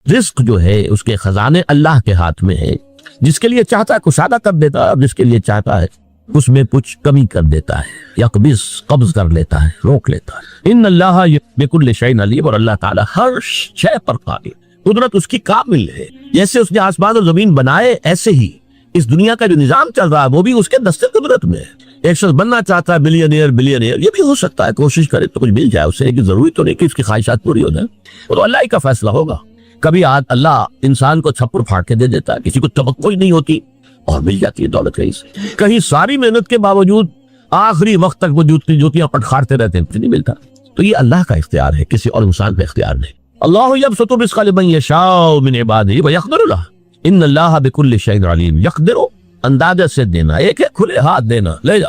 رزق جو ہے اس کے خزانے اللہ کے ہاتھ میں ہے، جس کے لیے چاہتا ہے کشادہ کر دیتا ہے، اور جس کے لیے چاہتا ہے اس میں کچھ کمی کر دیتا ہے، یقبض قبض کر لیتا ہے، روک لیتا ہے۔ ان اللہ بکل شیء علیم، اور اللہ تعالیٰ ہر شے پر قادر، قدرت اس کی کامل ہے۔ جیسے اس نے آسمان اور زمین بنائے، ایسے ہی اس دنیا کا جو نظام چل رہا ہے وہ بھی اس کے دست قدرت میں ہے۔ ایک شخص بننا چاہتا ہے بلینئر، یہ بھی ہو سکتا ہے، کوشش کرے تو کچھ مل جائے اسے، کہ ضروری تو نہیں کہ اس کی خواہشات پوری ہو جائیں، وہ تو اللہ ہی کا فیصلہ ہوگا۔ کبھی اللہ انسان کو چھپر پھاڑ کے دے دیتا ہے، کسی کو توقع ہی نہیں ہوتی اور مل جاتی ہے دولت کہیں سے۔ کہیں ساری محنت کے باوجود آخری وقت تک وہ جوتیاں پٹخارتے رہتے ہیں، کچھ نہیں ملتا۔ تو یہ اللہ کا اختیار ہے، کسی اور انسان کا اختیار نہیں۔ اللہ یبسط الرزق لمن یشاء من عبادہ ویقدر لہ ان اللہ بکل شیء علیم۔ یقدر اندازے سے دینا، ایک ہے کھلے ہاتھ دینا، لے جا،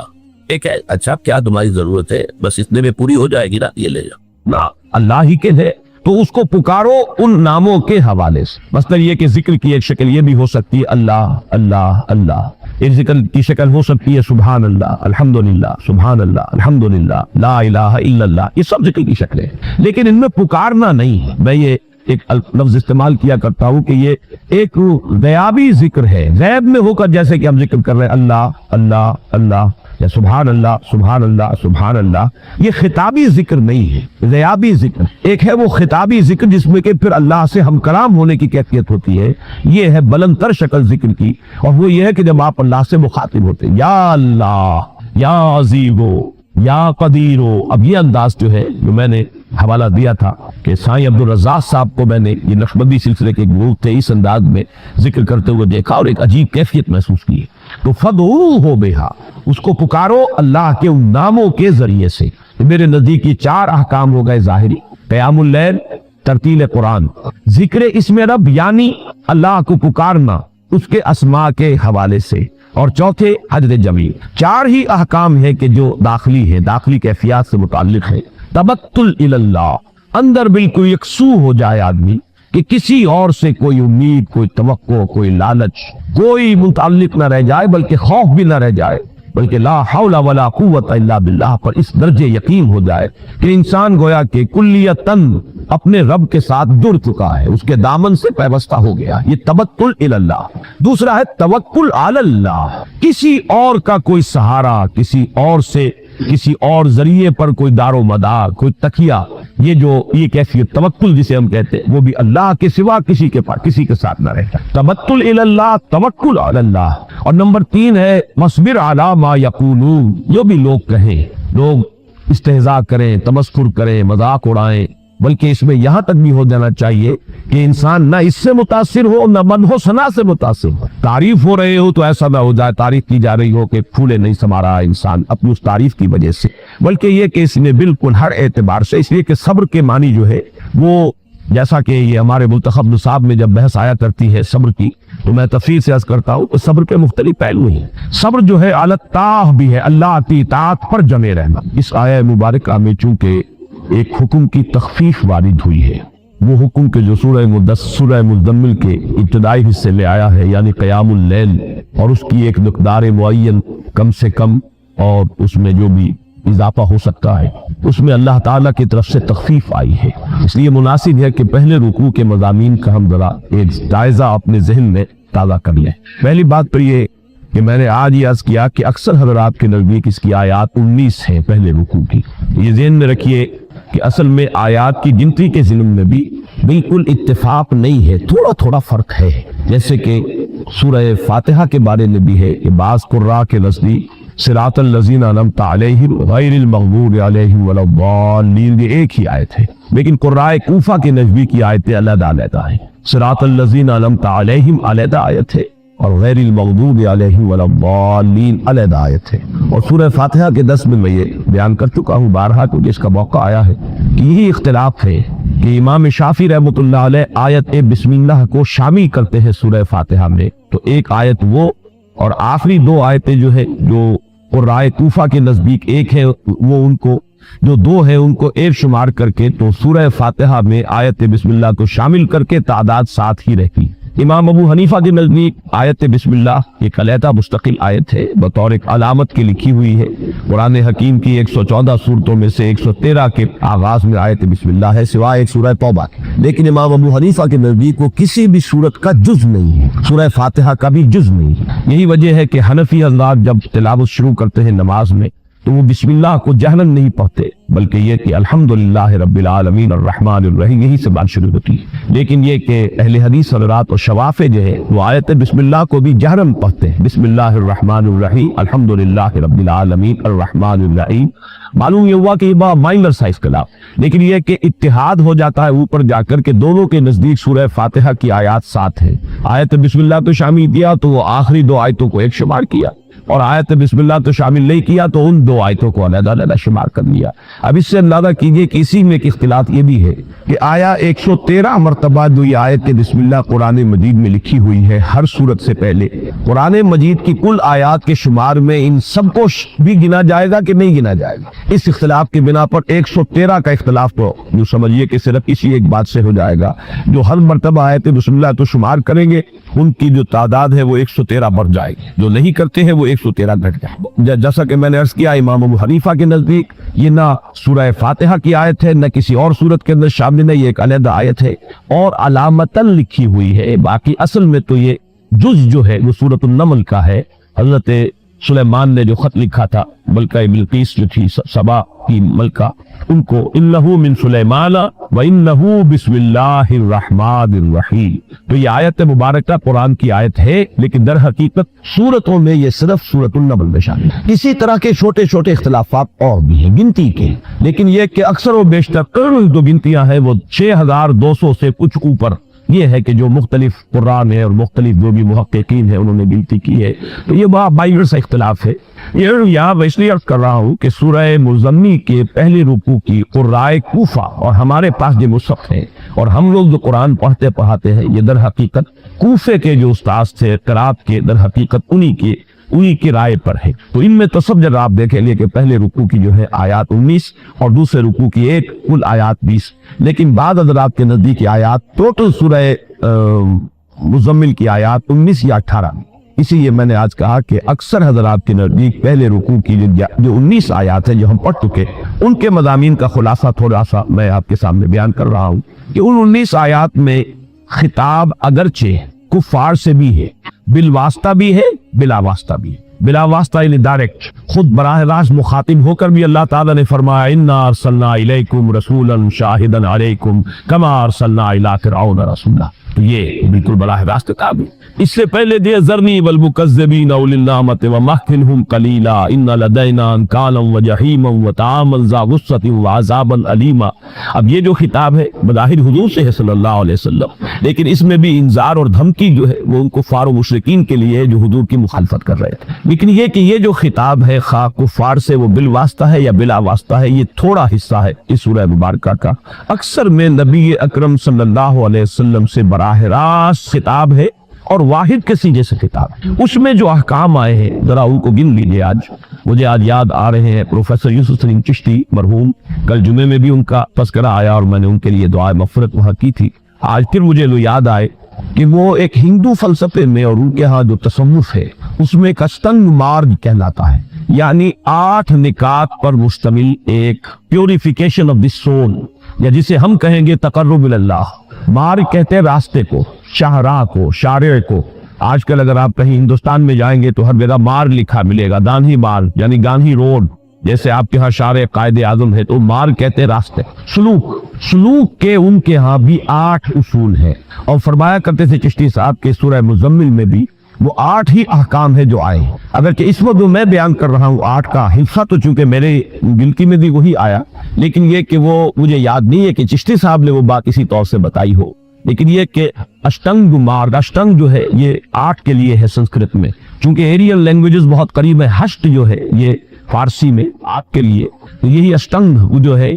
ایک ہے اچھا کیا تمہاری ضرورت ہے، بس اتنے میں پوری ہو جائے گی نا، یہ لے جا نا، اللہ ہی کے ہے تو اس کو پکارو ان ناموں کے حوالے سے۔ مثلا یہ کہ ذکر کی ایک شکل یہ بھی ہو سکتی ہے اللہ اللہ اللہ، ایک ذکر کی شکل ہو سکتی ہے سبحان اللہ الحمدللہ، سبحان اللہ الحمدللہ، لا الہ الا اللہ، یہ سب ذکر کی شکلیں ہیں، لیکن ان میں پکارنا نہیں ہے۔ میں یہ ایک لفظ استعمال کیا کرتا ہوں کہ یہ ایک غیابی ذکر ہے، غیب میں ہو کر، جیسے کہ ہم ذکر کر رہے ہیں اللہ اللہ اللہ یا سبحان اللہ سبحان اللہ سبحان اللہ، یہ خطابی ذکر نہیں ہے، غیابی ذکر۔ ایک ہے وہ خطابی ذکر جس میں کہ پھر اللہ سے ہم کلام ہونے کی کیفیت ہوتی ہے، یہ ہے بلند تر شکل ذکر کی، اور وہ یہ ہے کہ جب آپ اللہ سے مخاطب ہوتے ہیں، یا اللہ یا عزیزو یا قدیرو۔ اب یہ انداز جو ہے، جو میں نے حوالہ دیا تھا کہ سائیں عبدالرزاق صاحب کو میں نے یہ نقشبندی سلسلے کے گروپ تھے، اس انداز میں ذکر کرتے ہوئے دیکھا اور ایک عجیب کیفیت محسوس کی۔ تو فدعوہ بہا، اس کو پکارو اللہ کے ان ناموں کے ذریعے سے۔ میرے نزدیک یہ 4 احکام ہو گئے ظاہری: قیام اللیل، ترتیل قرآن، ذکر اسم رب یعنی اللہ کو پکارنا اس کے اسماء کے حوالے سے، اور چوتھے حجر جمیل۔ 4 ہی احکام ہے کہ جو داخلی ہے، داخلی کیفیات سے متعلق ہے۔ تبتل اللہ، اندر بالکل یکسو ہو جائے آدمی کہ کسی اور سے کوئی امید، کوئی توقع، کوئی لالچ، کوئی متعلق نہ رہ جائے، بلکہ خوف بھی نہ رہ جائے، بلکہ لا حول ولا قوت الا باللہ پر اس درجے یقین ہو جائے کہ انسان گویا کہ کلیتاً اپنے رب کے ساتھ جڑ چکا ہے، اس کے دامن سے پیوستہ ہو گیا۔ یہ تبتل اللہ۔ دوسرا ہے توکل علی اللہ، کسی اور کا کوئی سہارا، کسی اور سے، کسی اور ذریعے پر کوئی دار و مدار، کوئی تکیہ، یہ کیفیت توکل جسے ہم کہتے ہیں، وہ بھی اللہ کے سوا کسی کے پاس، کسی کے ساتھ نہ رہتا۔ تبتل الی اللہ، توکل علی اللہ۔ اور نمبر 3 ہے مصبر علی ما یقولون، جو بھی لوگ کہیں، لوگ استہزاء کریں، تمسخر کریں، مذاق اڑائیں، بلکہ اس میں یہاں تک بھی ہو جانا چاہیے کہ انسان نہ اس سے متاثر ہو، نہ مدح و ثنا سے متاثر ہو۔ تعریف ہو رہے ہو تو ایسا نہ ہو جائے، تعریف کی جا رہی ہو کہ پھولے نہیں سما رہا انسان اپنی اس تعریف کی وجہ سے، بلکہ یہ کہ اس میں بالکل ہر اعتبار سے، اس لیے کہ صبر کے معنی جو ہے وہ، جیسا کہ یہ ہمارے منتخب نصاب میں جب بحث آیا کرتی ہے صبر کی، تو میں تفصیل سے عرض کرتا ہوں کہ صبر کے مختلف پہلو ہیں۔ صبر جو ہے الطاعہ بھی ہے، اللہ کی اطاعت پر جمے رہنا۔ اس آیہ مبارکہ میں چونکہ ایک حکم کی تخفیف وارد ہوئی ہے، وہ حکم کے جو سورہ مزمل کے ابتدائی حصے لے آیا ہے، یعنی قیام اللیل، اور اس کی ایک مقدار معین کم سے کم، اور اس میں جو بھی اضافہ ہو سکتا ہے، اس میں اللہ تعالیٰ کی طرف سے تخفیف آئی ہے۔ اس لیے مناسب ہے کہ پہلے رکوع کے مضامین کا ہم ذرا ایک جائزہ اپنے ذہن میں تازہ کر لیں۔ پہلی بات تو یہ کہ میں نے آج یہ عرض کیا کہ اکثر حضرات کے نزدیک اس کی آیات 19 ہیں پہلے رکوع کی۔ یہ ذہن میں رکھیے کہ اصل میں آیات کی گنتی کے ضمن میں بھی بالکل اتفاق نہیں ہے، تھوڑا تھوڑا فرق ہے۔ جیسے کہ سورہ فاتحہ کے بارے میں بھی ہے کہ بعض قراء کے نزدیک صراط الذین انعمت علیہم غیر المغضوب علیہم ولا الضالین، یہ ایک ہی آیت ہے، لیکن قراء کوفہ کے نزدیک کی آیتیں علیحدہ علیحدہ ہیں۔ صراط الذین انعمت علیہم علیحدہ آیت ہے، اور غیر المغضوب علیہم ولا الضالین علیحدہ آیت ہے۔ اور سورہ فاتحہ کے 10 میں یہ بیان کر چکا ہوں بارہا، کیونکہ اس کا موقع آیا ہے کہ یہی اختلاف ہے کہ امام شافعی رحمۃ اللہ علیہ آیت بسم اللہ کو شامل کرتے ہیں سورہ فاتحہ میں، تو ایک آیت وہ، اور آخری 2 آیتیں جو ہے جو قراء کوفہ کے نزدیک ایک ہے، وہ ان کو جو 2 ہے ان کو ایک شمار کر کے، تو سورہ فاتحہ میں آیت بسم اللہ کو شامل کر کے تعداد 7 ہی رہتی۔ امام ابو حنیفہ کے نزدیک آیت بسم اللہ ایک علیحدہ مستقل آیت ہے، بطور ایک علامت کی لکھی ہوئی ہے۔ قرآن حکیم کی 114 سورتوں میں سے 113 کے آغاز میں آیت بسم اللہ ہے، سوائے ایک سورہ توبہ کے۔ لیکن امام ابو حنیفہ کے نزدیک وہ کسی بھی سورت کا جز نہیں ہے، سورہ فاتحہ کا بھی جز نہیں ہے۔ یہی وجہ ہے کہ حنفی حضرات جب تلاوت شروع کرتے ہیں نماز میں تو وہ بسم اللہ کو جہرن نہیں پڑھتے، بلکہ یہ کہ الحمدللہ رب العالمین الرحمن الرحیم یہی سے بات شروع ہوتی ہے۔ لیکن یہ کہ اہل حدیث حضرات اور شوافع جو ہے وہ آیت بسم اللہ کو بھی جہرن پڑھتے ہیں، بسم اللہ الرحمن الرحیم الحمدللہ رب العالمین الرحمن الرحیم۔ معلوم یہ ہوا کہ یہ بہت مائنر سا اختلاف، لیکن یہ کہ اتحاد ہو جاتا ہے اوپر جا کر کے دونوں کے نزدیک سورہ فاتحہ کی آیات ساتھ ہیں۔ آیت بسم اللہ تو شامل کیا تو وہ آخری دو آیتوں کو ایک شمار کیا، اور آیت بسم اللہ تو شامل نہیں کیا تو ان دو آیتوں کو علیحدہ علیحدہ شمار کر لیا۔ اب اس سے اندازہ کیجئے کہ اسی میں ایک اختلاف یہ بھی ہے کہ آیا 113 مرتبہ جو یہ آیت بسم اللہ قرآن مجید میں لکھی ہوئی ہے ہر سورت سے پہلے، قرآن مجید کی کل آیات کے شمار میں ان سب کو بھی گنا جائے گا کہ نہیں گنا جائے گا؟ اس اختلاف کی بنا پر 113 کا اختلاف تو جو سمجھیے کہ صرف اسی ایک بات سے ہو جائے گا، جو ہر مرتبہ آیت بسم اللہ تو شمار کریں گے ان کی جو تعداد ہے وہ 113 بڑھ جائے گی، جو نہیں کرتے ہیں وہ 113 گھٹ جائے۔ جیسا کہ میں نے عرض کیا امام ابو حنیفہ کے نزدیک یہ نہ سورہ فاتحہ کی آیت ہے، نہ کسی اور سورت کے اندر شامل ہے، یہ ایک علیحدہ آیت ہے اور علامتاً لکھی ہوئی ہے۔ باقی اصل میں تو یہ جز جو ہے وہ سورۃ النمل کا ہے۔ حضرت سلیمان نے جو خط لکھا تھا ملکہ بلقیس جو تھی سبا کی ملکہ، ان کو انہو من سلیمان وانہو بسم اللہ الرحمن الرحیم، تو یہ آیت مبارکہ قرآن کی آیت ہے، لیکن در حقیقت سورتوں میں یہ صرف سورۃ النمل میں شامل ہے۔ اسی طرح کے چھوٹے چھوٹے اختلافات اور بھی ہیں گنتی کے، لیکن یہ کہ اکثر و بیشتر جو گنتیاں ہیں وہ 6200 سے کچھ اوپر یہ ہے کہ جو مختلف قرآن ہے اور مختلف جو بھی محققین ہیں انہوں نے گنتی کی ہے، تو یہ بہت مائنر سا اختلاف ہے۔ یہ یہاں میں اس لیے عرض کر رہا ہوں کہ سورہ مزمل کے پہلے رکوع کی قرائے کوفہ اور ہمارے پاس جو مصحف ہے اور ہم لوگ جو قرآن پڑھتے پڑھاتے ہیں یہ در حقیقت کوفے کے جو استاذ تھے قرات کے، در حقیقت انہی کی رائے پر ہے۔ تو ان میں تصور جب آپ دیکھیں لئے کہ پہلے رکوع کی جو ہے آیات 19 اور دوسرے رکوع کی ایک کل آیات 20، لیکن بعض حضرات کے نزدیک آیات ٹوٹل سورہ مزمل کی آیات 19 یا 18۔ اسی لیے میں نے آج کہا کہ اکثر حضرات کے نزدیک پہلے رکوع کی جو 19 آیات ہیں جو ہم پڑھ چکے ان کے مضامین کا خلاصہ تھوڑا سا میں آپ کے سامنے بیان کر رہا ہوں کہ ان 19 آیات میں خطاب اگرچہ کفار سے بھی ہے، بالواسطہ بھی ہے، بلا واسطہ بھی ہے۔ بلا واسطہ یعنی ڈائریکٹ، خود براہ راست مخاطب ہو کر بھی اللہ تعالیٰ نے فرمایا اِنَّا أَرْسَلْنَا إِلَيْكُمْ رَسُولًا شَاهِدًا عَلَيْكُمْ كَمَا أَرْسَلْنَا إِلَىٰ فِرْعَوْنَ رَسُولًا، تو یہ بالکل براہ راست خطاب ہے۔ اس سے پہلے دے ذرنی والمکذبین اولی النعمت ومہلہم قلیلا ان لدینا انکالا وجحیما وطعاما ذا غصۃ وعذابا علیما۔ اب یہ جو خطاب ہے بظاہر حضور سے ہے صلی اللہ علیہ وسلم، لیکن اس میں بھی انذار اور دھمکی جو ہے وہ ان کفار و مشرکین کے لیے جو حضور کی مخالفت کر رہے تھے۔ لیکن یہ کہ یہ جو خطاب ہے خواہ کفار سے وہ بالواسطہ ہے یا بلا واسطہ ہے، یہ تھوڑا حصہ ہے اس سورہ مبارکہ کا۔ اکثر میں نبی اکرم صلی اللہ علیہ وسلم سے براہ راست خطاب ہے اور واحد کے سیجے سے خطاب ہے۔ اس میں جو احکام آئے ہیں ذرا ان کو گن لیجئے۔ مجھے آج یاد آ رہے ہیں پروفیسر یوسف سلیم چشتی مرحوم، کل جمعے میں بھی ان کا تذکرہ آیا اور میں نے ان کے لیے دعائے مغفرت وہاں کی تھی۔ آج پھر مجھے لو یاد آئے کہ وہ ایک ہندو فلسفے میں اور ان کے ہاں جو تصوف ہے اس میں ایک اشتنگ مارگ کہلاتا ہے، یعنی 8 نکات پر مشتمل ایک پیوریفیکیشن آف دی سول، یا جسے ہم کہیں گے تقرب اللہ۔ مارگ کہتے ہیں راستے کو، شاہراہ کو، شارع کو۔ آج کل اگر آپ کہیں ہندوستان میں جائیں گے تو ہر جگہ مارگ لکھا ملے گا، گاندھی مارگ یعنی گاندھی روڈ، جیسے آپ کے ہاں شارع قائد اعظم ہے تو مارگ کہتے ہیں راستے۔ سلوک کے ان کے ہاں بھی 8 اصول ہیں، اور فرمایا کرتے تھے چشتی صاحب کے سورہ مزمل میں بھی وہ 8 ہی احکام ہے جو آئے، اگرچہ اس وقت جو میں بیان کر رہا ہوں 8 کا حصہ تو چونکہ میرے گنتی میں بھی وہی آیا، لیکن یہ کہ وہ مجھے یاد نہیں ہے کہ چشتی صاحب نے وہ بات اسی طور سے بتائی ہو۔ لیکن یہ کہ اشٹنگ مارگ، اشٹنگ جو ہے یہ 8 کے لیے ہے سنسکرت میں، چونکہ ایرین لینگویجز بہت قریب ہے۔ ہشت جو ہے یہ فارسی میں 8 کے لیے، تو یہی اشٹنگ جو ہے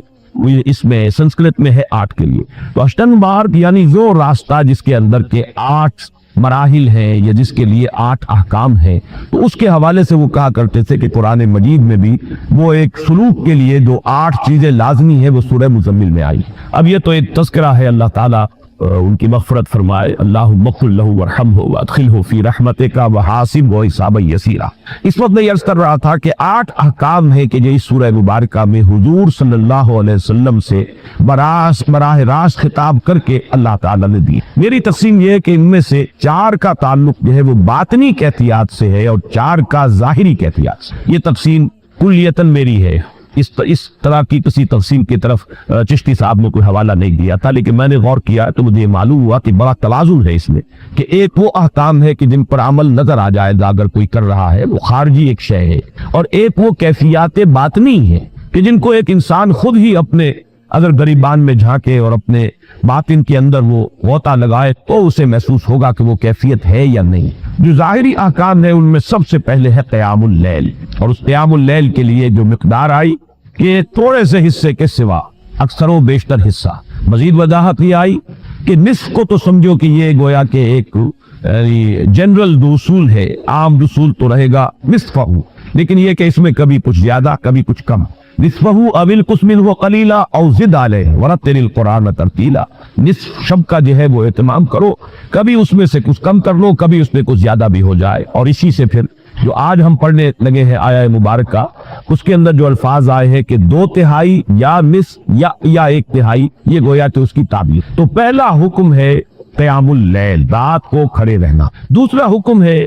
اس میں سنسکرت میں ہے 8 کے لیے۔ تو اشٹنگ مارگ یعنی وہ راستہ جس کے اندر کے 8 مراحل ہیں یا جس کے لیے 8 احکام ہیں، تو اس کے حوالے سے وہ کہا کرتے تھے کہ قرآن مجید میں بھی وہ ایک سلوک کے لیے جو 8 چیزیں لازمی ہیں وہ سورہ مزمل میں آئی۔ اب یہ تو ایک تذکرہ ہے، اللہ تعالیٰ ان کی مغفرت فرمائے. اللہم اغفر لہ وارحمہ وادخلہ فی رحمتک وحاسبہ حسابا یسیرا. اس وقت میں عرض کر رہا تھا کہ 8 احکام ہیں کہ جو اس سورہ مبارکہ میں حضور صلی اللہ علیہ وسلم سے براہ راست خطاب کر کے اللہ تعالیٰ نے دی. میری تقسیم یہ ہے کہ ان میں سے 4 کا تعلق جو ہے وہ باطنی کیفیات سے ہے اور 4 کا ظاہری کیفیات سے. یہ تقسیم کلیتاً میری ہے. اس طرح کی کسی تقسیم کی طرف چشتی صاحب نے کوئی حوالہ نہیں دیا تھا، لیکن میں نے غور کیا تو مجھے معلوم ہوا کہ بڑا توازن ہے اس میں، کہ ایک وہ احکام ہے کہ جن پر عمل نظر آ جائے گا اگر کوئی کر رہا ہے، وہ خارجی ایک شے ہے، اور ایک وہ کیفیات باطنی ہے کہ جن کو ایک انسان خود ہی اپنے اگر گریبان میں جھانکے اور اپنے باطن کے اندر وہ غوطہ لگائے تو اسے محسوس ہوگا کہ وہ کیفیت ہے یا نہیں. جو ظاہری احکام ہے ان میں سب سے پہلے ہے قیام اللیل، اور اس قیام اللیل کے لیے جو مقدار آئی کہ تھوڑے سے حصے کے سوا اکثر و بیشتر حصہ. مزید وضاحت یہ آئی کہ نصف کو تو سمجھو کہ یہ گویا کہ ایک جنرل اصول ہے، عام اصول تو رہے گا نصفہ، لیکن یہ کہ اس میں کبھی کچھ زیادہ کبھی کچھ کم. نصفہ او انقص منہ قلیلا او زد علیہ ورتل القرآن ترتیلا. نصف شب کا جو ہے وہ اہتمام کرو، کبھی اس میں سے کچھ کم کر لو، کبھی اس میں کچھ زیادہ بھی ہو جائے. اور اسی سے پھر جو آج ہم پڑھنے لگے ہیں آیہ مبارکہ، اس کے اندر جو الفاظ آئے ہیں کہ 2/3 یا نصف یا 1/3، یہ گویا کہ اس کی تعبیر. تو پہلا حکم ہے قیام اللیل، رات کو کھڑے رہنا. دوسرا حکم ہے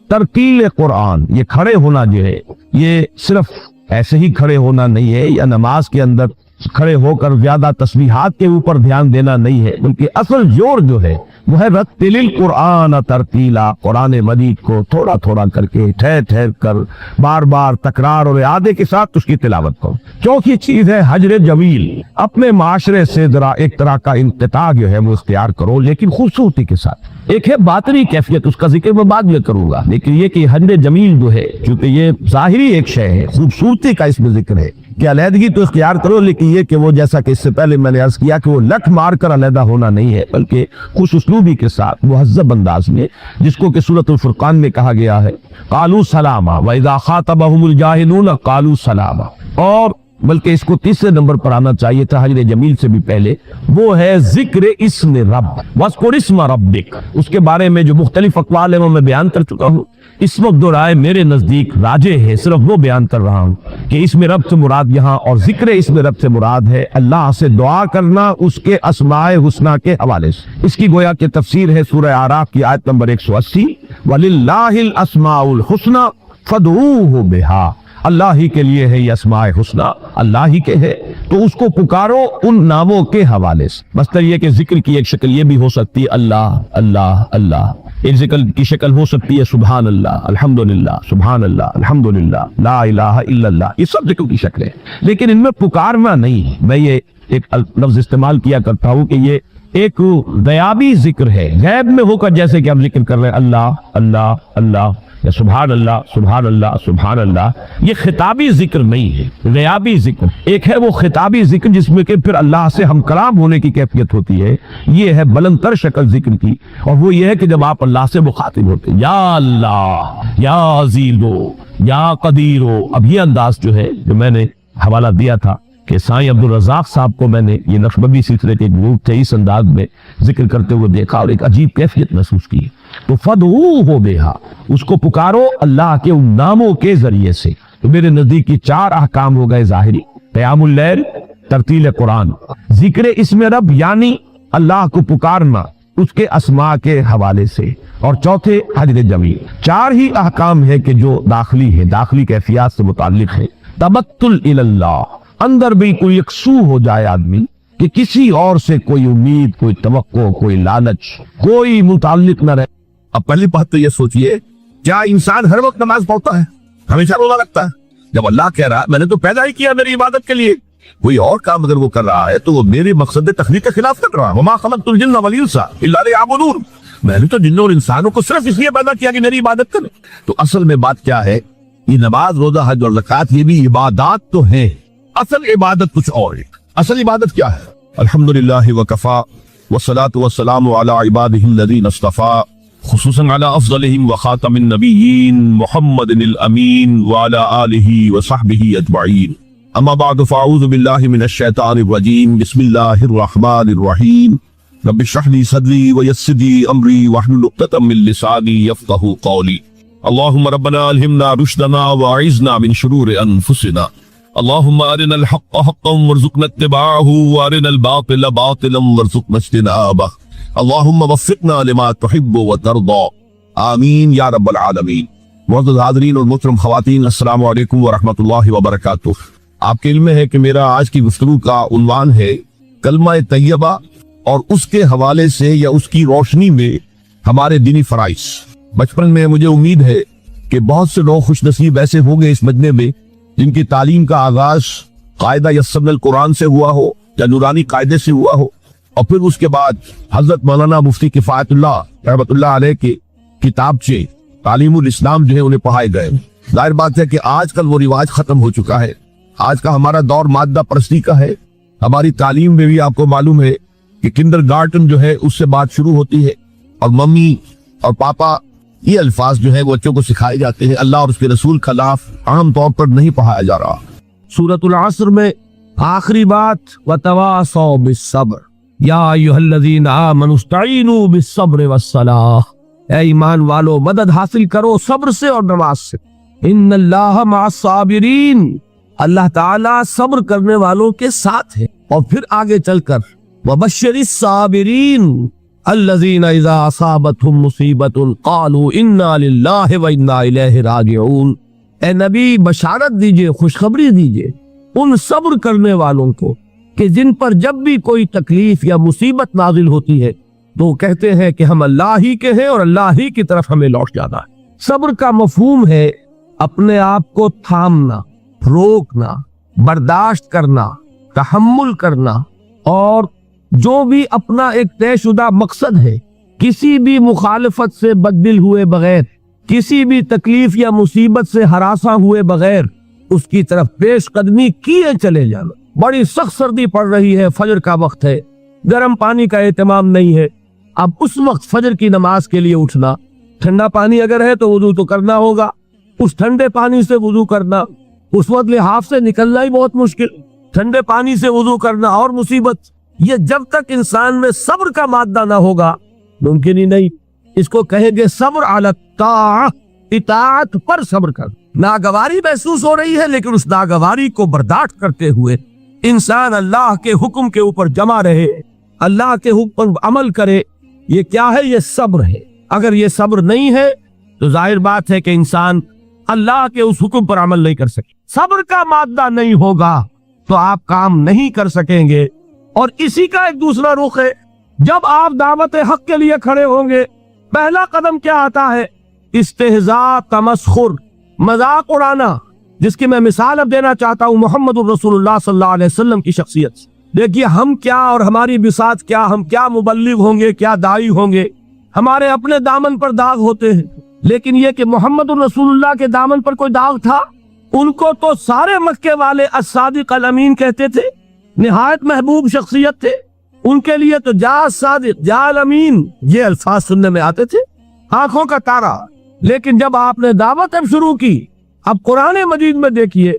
ترتیل قرآن. یہ کھڑے ہونا جو ہے یہ صرف ایسے ہی کھڑے ہونا نہیں ہے، یا نماز کے اندر کھڑے ہو کر زیادہ تسبیحات کے اوپر دھیان دینا نہیں ہے، بلکہ اصل جوڑ جو ہے وہ ہے رتل القرآن ترتیلا. قرآن مجید کو تھوڑا تھوڑا کر کے ٹھہر ٹھہر کر بار بار تکرار اور اعادے کے ساتھ اس کی تلاوت کرو. چوتھی چیز ہے حجر جمیل. اپنے معاشرے سے ذرا ایک طرح کا انقطاع جو ہے وہ اختیار کرو، لیکن خوبصورتی کے ساتھ. ایک ہے باطنی کیفیت، اس کا ذکر میں بعد میں کروں گا، لیکن یہ کہ حجر جمیل جو ہے چونکہ یہ ظاہری ایک شے ہے، خوبصورتی کا اس میں ذکر ہے کہ علیحدگی تو اختیار کرو، لیکن یہ کہ وہ جیسا کہ اس سے پہلے میں نے عرض کیا کہ وہ لٹ مار کر علیحدہ ہونا نہیں ہے، بلکہ خوش اسلوبی کے ساتھ مہذب انداز میں، جس کو کہ سورۃ الفرقان میں کہا گیا ہے قالوا سلاما وَإِذَا خَاطَبَهُمُ الْجَاهِلُونَ قَالُوا سَلَامًا. اور بلکہ اس کو تیسرے نمبر پر آنا چاہیے تھا حجر جمیل سے بھی پہلے، وہ ہے ذکر اسم رب. وَاذْكُرِ اسْمَ رَبِّكَ. اس کے بارے میں جو مختلف اقوال ہیں وہ میں بیان کر چکا ہوں. اس وقت دو رائے میرے نزدیک راجح ہے، صرف وہ بیان کر رہا ہوں کہ اسم رب سے مراد یہاں اور ذکر اسم رب سے مراد ہے اللہ سے دعا کرنا اس کے اسماء حسنہ کے حوالے سے. اس کی گویا کہ تفسیر ہے سورہ اعراف کی آیت نمبر 180 وَلِلَّهِ الْأَسْمَاءُ الْحُسْنَى فَادْعُوهُ بِهَا. اللہ ہی کے لیے ہے یہ اسماء حسنہ، اللہ ہی کے ہے، تو اس کو پکارو ان ناموں کے حوالے سے. مثلا یہ کہ ذکر کی ایک شکل یہ بھی ہو سکتی ہے اللہ اللہ اللہ، ایک ذکر کی شکل ہو سکتی ہے سبحان اللہ الحمدللہ سبحان اللہ الحمدللہ لا الہ الا اللہ. یہ سب ذکر کی شکل ہے، لیکن ان میں پکارنا نہیں ہے. میں یہ ایک لفظ استعمال کیا کرتا ہوں کہ یہ ایک غیابی ذکر ہے، غیب میں ہو کر جیسے کہ ہم ذکر کر رہے ہیں اللہ اللہ اللہ یا سبحان اللہ سبحان اللہ سبحان اللہ. یہ خطابی ذکر نہیں ہے، غیابی ذکر. ایک ہے وہ خطابی ذکر جس میں کہ پھر اللہ سے ہم کلام ہونے کی کیفیت ہوتی ہے، یہ ہے بلند تر شکل ذکر کی، اور وہ یہ ہے کہ جب آپ اللہ سے مخاطب ہوتے ہیں یا اللہ یا عزیزو یا قدیرو. اب یہ انداز جو ہے جو میں نے حوالہ دیا تھا کہ سائیں عبدالرزاق صاحب کو میں نے یہ نقشبندی سلسلے کے گروپ تھے اس انداز میں ذکر کرتے ہوئے دیکھا اور ایک عجیب کیفیت محسوس کی. تو فدعوہ بہا، اس کو پکارو اللہ کے ان ناموں کے ذریعے سے. تو میرے نزدیک کی 4 احکام ہو گئے ظاہری: قیام اللیل، ترتیل قرآن، ذکر اسم رب یعنی اللہ کو پکارنا اس کے اسماء کے حوالے سے، اور چوتھے حجر جمیل. 4 ہی احکام ہے کہ جو داخلی ہے، داخلی کیفیات سے متعلق ہے. تبتل اللہ، اندر بالکل یکسو ہو جائے آدمی کہ کسی اور سے کوئی امید، کوئی توقع، کوئی لالچ، کوئی متعلق نہ رہے. اب پہلی بات تو یہ سوچئے، کیا انسان ہر وقت نماز پڑھتا ہے؟ ہمیشہ روزہ رکھتا ہے؟ جب اللہ کہہ رہا ہے میں نے تو پیدا ہی کیا میری عبادت کے لیے، کوئی اور کام اگر وہ کر رہا ہے تو وہ میرے مقصد تخلیق کے خلاف کر رہا ہے. وما خلقت الجن والانس الا لیعبدون. میں نے تو جنوں اور انسانوں کو صرف اس لیے پیدا کیا کہ میری عبادت کریں. تو اصل میں بات کیا ہے؟ یہ نماز، روزہ، حج اور زکوٰۃ یہ بھی عبادات تو ہیں، اصل عبادت کچھ اور ہے. اصل عبادت کیا ہے؟ الحمدللہ وکفا والصلاة والسلام علی عبادہ الذین اصطفیٰ، خصوصاً علی افضلہم وخاتم النبیین محمد الامین وعلی آلہ وصحبہ اجمعین. اما بعد فاعوذ باللہ من الشیطان الرجیم. بسم اللہ الرحمن الرحیم. رب اشرح لي صدري ويسر لي امري واحلل عقدة من لساني يفقهوا قولي اللهم ربنا الهمنا رشدنا واعذنا من شرور انفسنا اللهم ارنا الحق حقا وارزقنا اتباعه وارنا الباطل باطلا وارزقنا اجتنابه اللهم وفقنا لما تحب وترضى آمین یا رب العالمین۔ معزز حاضرین اور محترم خواتین، السلام علیکم ورحمۃ اللہ وبرکاتہ۔ آپ کے علم میں ہے کہ میرا آج کی گفتگو کا عنوان ہے کلمہ طیبہ اور اس کے حوالے سے یا اس کی روشنی میں ہمارے دینی فرائض۔ بچپن میں مجھے امید ہے کہ بہت سے لوگ خوش نصیب ایسے ہوں گے اس مجمع میں جن کی تعلیم کا آغاز قاعدہ یسرنا القرآن سے ہوا ہو یا نورانی قاعدے سے ہوا ہو، اور پھر اس کے بعد حضرت مولانا مفتی کفایت اللہ رحمۃ اللہ علیہ کے کتابچے تعلیم الاسلام جو ہے انہیں پڑھائے گئے۔ ظاہر بات ہے کہ آج کل وہ رواج ختم ہو چکا ہے، آج کا ہمارا دور مادہ پرستی کا ہے۔ ہماری تعلیم میں بھی آپ کو معلوم ہے کہ کنڈر گارٹن جو ہے اس سے بات شروع ہوتی ہے، اور ممی اور پاپا یہ الفاظ جو ہے بچوں کو سکھائے جاتے ہیں، اللہ اور اس کے رسول کے خلاف عام طور پر نہیں پڑھایا جا رہا۔ سورۃ العصر میں آخری بات وتواصوا بالصبر یا ایھا الذین آمنوا استعینوا بالصبر والصلاۃ، اے ایمان والو مدد حاصل کرو صبر سے اور نماز سے۔ ان اللہ مع الصابرین، اللہ تعالیٰ صبر کرنے والوں کے ساتھ ہے۔ اور پھر آگے چل کر وبشر الصابرین الذین اذا اصابتهم مصیبۃ قالوا انا للہ وانا الیہ راجعون، اے نبی بشارت دیجئے، خوشخبری دیجئے ان صبر کرنے والوں کو کہ جن پر جب بھی کوئی تکلیف یا مصیبت نازل ہوتی ہے تو وہ کہتے ہیں کہ ہم اللہ ہی کے ہیں اور اللہ ہی کی طرف ہمیں لوٹ جانا ہے۔ صبر کا مفہوم ہے اپنے آپ کو تھامنا، روکنا، برداشت کرنا، تحمل کرنا، اور جو بھی اپنا ایک طے شدہ مقصد ہے کسی بھی مخالفت سے بددل ہوئے بغیر، کسی بھی تکلیف یا مصیبت سے ہراساں ہوئے بغیر اس کی طرف پیش قدمی کیے چلے جانا۔ بڑی سخت سردی پڑ رہی ہے، فجر کا وقت ہے، گرم پانی کا اہتمام نہیں ہے، اب اس وقت فجر کی نماز کے لیے اٹھنا، ٹھنڈا پانی اگر ہے تو وضو تو کرنا ہوگا، اس ٹھنڈے پانی سے وضو کرنا، اس وقت لحاف سے نکلنا ہی بہت مشکل، ٹھنڈے پانی سے وضو کرنا اور مصیبت۔ یہ جب تک انسان میں صبر کا مادہ نہ ہوگا ممکن ہی نہیں۔ اس کو کہیں گے صبر علی الطاعہ، اطاعت پر صبر کر۔ ناگواری محسوس ہو رہی ہے لیکن اس ناگواری کو برداشت کرتے ہوئے انسان اللہ کے حکم کے اوپر جمع رہے، اللہ کے حکم پر عمل کرے۔ یہ کیا ہے؟ یہ صبر ہے۔ اگر یہ صبر نہیں ہے تو ظاہر بات ہے کہ انسان اللہ کے اس حکم پر عمل نہیں کر سکے۔ صبر کا مادہ نہیں ہوگا تو آپ کام نہیں کر سکیں گے۔ اور اسی کا ایک دوسرا رخ ہے، جب آپ دعوت حق کے لیے کھڑے ہوں گے پہلا قدم کیا آتا ہے؟ استہزاء، تمسخر، مذاق اڑانا، جس کی میں مثال اب دینا چاہتا ہوں محمد الرسول اللہ صلی اللہ علیہ وسلم کی شخصیت سے۔ دیکھیے ہم کیا اور ہماری بساط کیا، ہم کیا مبلغ ہوں گے، کیا داعی ہوں گے، ہمارے اپنے دامن پر داغ ہوتے ہیں، لیکن یہ کہ محمد الرسول اللہ کے دامن پر کوئی داغ تھا؟ ان کو تو سارے مکے والے الصادق الامین کہتے تھے، نہایت محبوب شخصیت تھے، ان کے لیے تو جا صادق جا الامین یہ الفاظ سننے میں آتے تھے، آنکھوں کا تارا۔ لیکن جب آپ نے دعوت اب شروع کی، اب قرآن مجید میں دیکھیے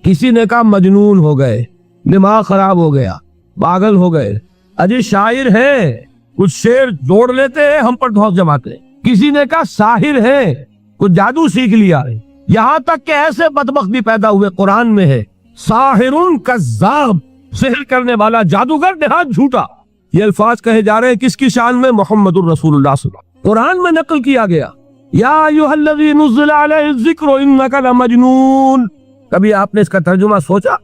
کسی نے کہا مجنون ہو گئے، دماغ خراب ہو گیا، پاگل ہو گئے، اجی شاعر ہیں، کچھ شعر جوڑ لیتے ہیں ہم پر دھوس جماتے ہیں۔ کسی نے کہا ساحر ہیں، کچھ جادو سیکھ لیا ہے، یہاں تک کہ ایسے بدبخت بھی پیدا ہوئے، قرآن میں ہے ساحر کذاب، سحر کرنے والا جادوگر نہایت جھوٹا۔ یہ الفاظ کہے جا رہے ہیں کس کی شان میں؟ محمد الرسول اللہ صلی اللہ علیہ وسلم۔ قرآن میں نقل کیا گیا یا ایھا الذی نزل علیہ الذکر انک لمجنون۔ کبھی آپ نے اس کا ترجمہ سوچا؟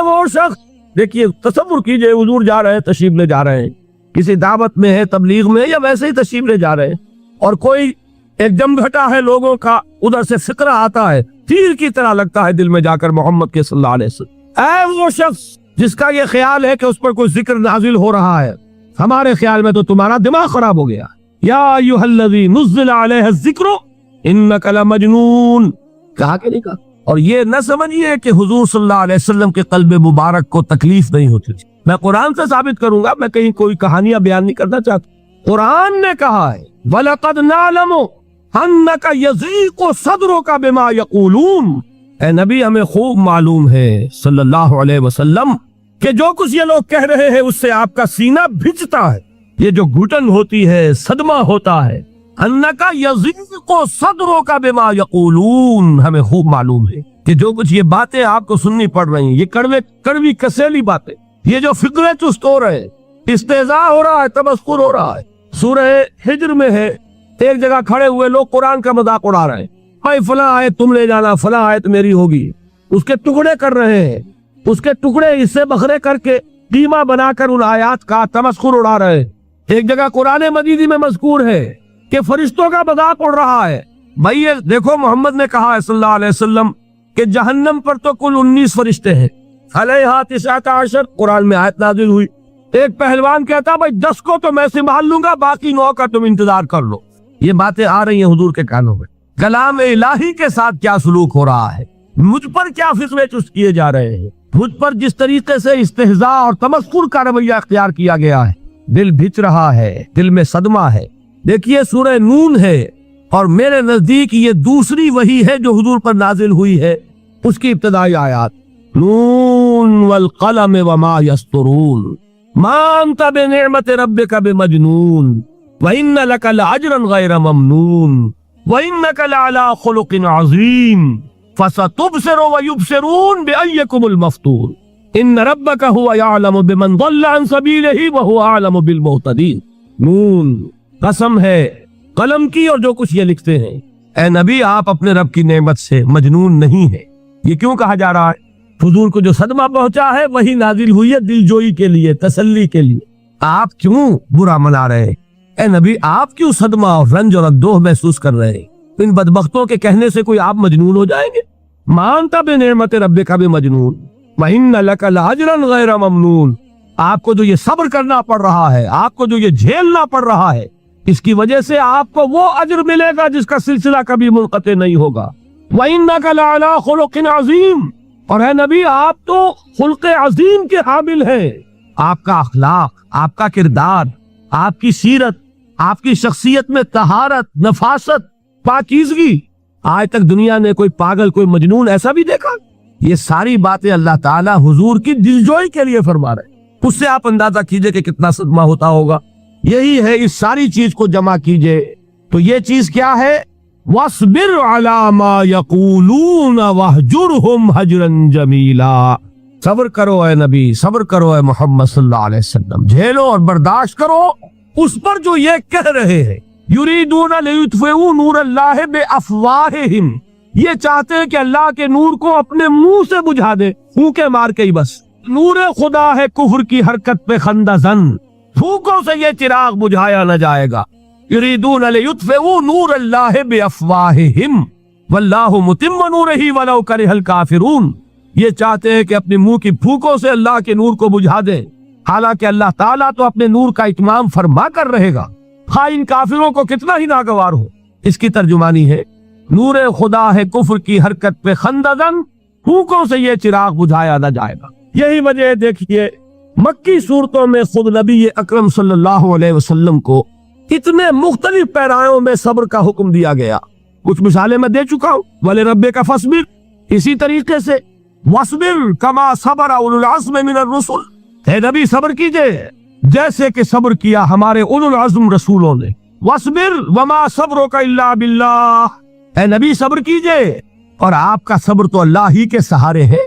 وہ شخص، دیکھیے تصور کیجئے حضور جا رہے ہیں، تشریف لے جا رہے ہیں، کسی دعوت میں ہے، تبلیغ میں، یا ویسے ہی تشریف لے جا رہے ہیں، اور کوئی ایک جمگھٹا ہے لوگوں کا، ادھر سے فقرہ آتا ہے، تیر کی طرح لگتا ہے دل میں جا کر محمد کے صلی اللہ علیہ وسلم۔ وہ شخص جس کا یہ خیال ہے کہ اس پر کوئی ذکر نازل ہو رہا ہے، ہمارے خیال میں تو تمہارا دماغ خراب ہو گیا۔ یا ایھا الذی نزل علیہ الذکر انک لمجنون، کہا کہ نہیں کہا؟ اور یہ نہ سمجھیے کہ حضور صلی اللہ علیہ وسلم کے قلب مبارک کو تکلیف نہیں ہوتی تھی۔ میں قرآن سے ثابت کروں گا، میں کہیں کوئی کہانیاں بیان نہیں کرنا چاہتا۔ قرآن نے کہا ہے وَلَقَدْ نَعْلَمُ أَنَّكَ يَضِيقُ صَدْرُكَ بِمَا يَقُولُونَ، اے نبی ہمیں خوب معلوم ہے صلی اللہ علیہ وسلم کہ جو کچھ یہ لوگ کہہ رہے ہیں اس سے آپ کا سینہ بھجتا ہے، یہ جو گھٹن ہوتی ہے، صدمہ ہوتا ہے، انکا یضیق صدرک بما یقولون، ہمیں خوب معلوم ہے کہ جو کچھ یہ باتیں آپ کو سننی پڑ رہی ہیں، یہ کڑوی کسیلی باتیں، یہ جو فکرے چست ہو رہے ہیں، استہزاء ہو رہا ہے، تمسخر ہو رہا ہے۔ سورہ ہجر میں ہے، ایک جگہ کھڑے ہوئے لوگ قرآن کا مذاق اڑا رہے ہیں، بھائی فلاں آیت تم لے جانا، فلاں آیت میری ہوگی، اس کے ٹکڑے کر رہے ہیں، اس کے ٹکڑے حصے بکھرے کر کے قیمہ بنا کر ان آیات کا تمسخر اڑا رہے ہیں۔ ایک جگہ قرآن مجید میں مذکور ہے کہ فرشتوں کا مذاق اڑ رہا ہے۔ بھائی یہ دیکھو، محمد نے کہا ہے صلی اللہ علیہ وسلم کہ جہنم پر تو کل 19 فرشتے ہیں، علیہا 19 قرآن میں آیت نازل ہوئی۔ ایک پہلوان کہتا بھائی 10 کو تو میں سنبھال لوں گا، باقی 9 کا تم انتظار کر لو۔ یہ باتیں آ رہی ہیں حضور کے کانوں میں، کلام الہی کے ساتھ کیا سلوک ہو رہا ہے، مجھ پر کیا فکرے چست کیے جا رہے ہیں، مجھ پر جس طریقے سے استہزاء اور تمسخر کا رویہ اختیار کیا گیا ہے، دل بھچ رہا ہے، دل میں صدمہ ہے۔ دیکھیے سورہ نون ہے، اور میرے نزدیک یہ دوسری وحی ہے جو حضور پر نازل ہوئی ہے، اس کی ابتدائی آیات، نون والقلم وما یسطرون ما انت بنعمت ربک بمجنون وان لک لاجرا غیر ممنون وانک لعلی خلق عظیم فستبصر ویبصرون بأیکم المفتون ان ربک هو یعلم بمن ضل عن سبیلہ وهو اعلم بالمہتدین۔ نون، قسم ہے قلم کی اور جو کچھ یہ لکھتے ہیں۔ اے نبی، آپ اپنے رب کی نعمت سے مجنون نہیں ہے۔ یہ کیوں کہا جا رہا ہے؟ حضور کو جو صدمہ پہنچا ہے وہی نازل ہوئی ہے دل جوئی کے لیے، تسلی کے لیے۔ آپ کیوں برا منا رہے ہیں؟ اے نبی، آپ کیوں صدمہ اور رنج اور اندوہ محسوس کر رہے ہیں؟ ان بدبختوں کے کہنے سے کوئی آپ مجنون ہو جائیں گے؟ مانتا بنعمت ربک بمجنون وَإِنَّ لَكَ لَأَجْرًا غَيْرَ مَمْنُونَ۔ آپ کو جو یہ صبر کرنا پڑ رہا ہے، آپ کو جو یہ جھیلنا پڑ رہا ہے، اس کی وجہ سے آپ کو وہ اجر ملے گا جس کا سلسلہ کبھی منقطع نہیں ہوگا۔ وَإِنَّكَ لَعَلَىٰ خُلُقٍ عَظِيمٍ، اور اے نبی آپ تو خلق عظیم کے حامل ہیں۔ آپ کا اخلاق، آپ کا کردار، آپ کی سیرت، آپ کی شخصیت میں طہارت، نفاست، پاکیزگی، آج تک دنیا نے کوئی پاگل، کوئی مجنون ایسا بھی دیکھا؟ یہ ساری باتیں اللہ تعالیٰ حضور کی دلجوئی کے لیے فرما رہے ہیں۔ اس سے آپ اندازہ کیجئے کہ کتنا صدمہ ہوتا ہوگا۔ یہی ہے، اس ساری چیز کو جمع کیجئے تو یہ چیز کیا ہے؟ وَاصْبِرْ عَلَىٰ مَا يَقُولُونَ وَاهْجُرْهُمْ هَجْرًا جَمِيلًا۔ صبر کرو اے نبی، صبر کرو اے محمد صلی اللہ علیہ وسلم، جھیلو اور برداشت کرو اس پر جو یہ کہہ رہے ہیں۔ یریدون لیطفئوا نور اللہ بافواہہم، یہ چاہتے ہیں کہ اللہ کے نور کو اپنے منہ سے بجھا دے، پھونکے مار کے ہی بس۔ نور خدا ہے کفر کی حرکت پہ خندہ زن، پھونکوں سے یہ چراغ بجھایا نہ جائے گا۔ یریدون لیطفئوا نور اللہ بافواہہم واللہ متم نورہ ولو کرہ الکافرون، یہ چاہتے ہیں کہ اپنے منہ کی پھونکوں سے اللہ کے نور کو بجھا دیں، حالانکہ اللہ تعالیٰ تو اپنے نور کا اتمام فرما کر رہے گا، خواہ ان کافروں کو کتنا ہی ناگوار ہو۔ اس کی ترجمانی ہے، نور خدا ہے کفر کی حرکت پہ خندہ زن، پھونکوں سے یہ چراغ بجھایا نہ جائے گا۔ یہی وجہ ہے، دیکھیے مکی صورتوں میں خود نبی اکرم صلی اللہ علیہ وسلم کو اتنے مختلف پیرایوں میں صبر کا حکم دیا گیا۔ کچھ مثالیں میں دے چکا ہوں، وَلِرَبِّكَ فَاصْبِرْ، اسی طریقے سے وَاصْبِرْ كَمَا صَبَرَ أُولُو الْعَزْمِ مِنَ الرُّسُلِ، اے نبی صبر کیجئے جیسے کہ صبر کیا ہمارے اولو العزم رسولوں نے۔ وَاصْبِرْ وَمَا صَبْرُكَ إِلَّا بِاللَّهِ، اے نبی صبر کیجئے اور آپ کا صبر تو اللہ ہی کے سہارے ہے۔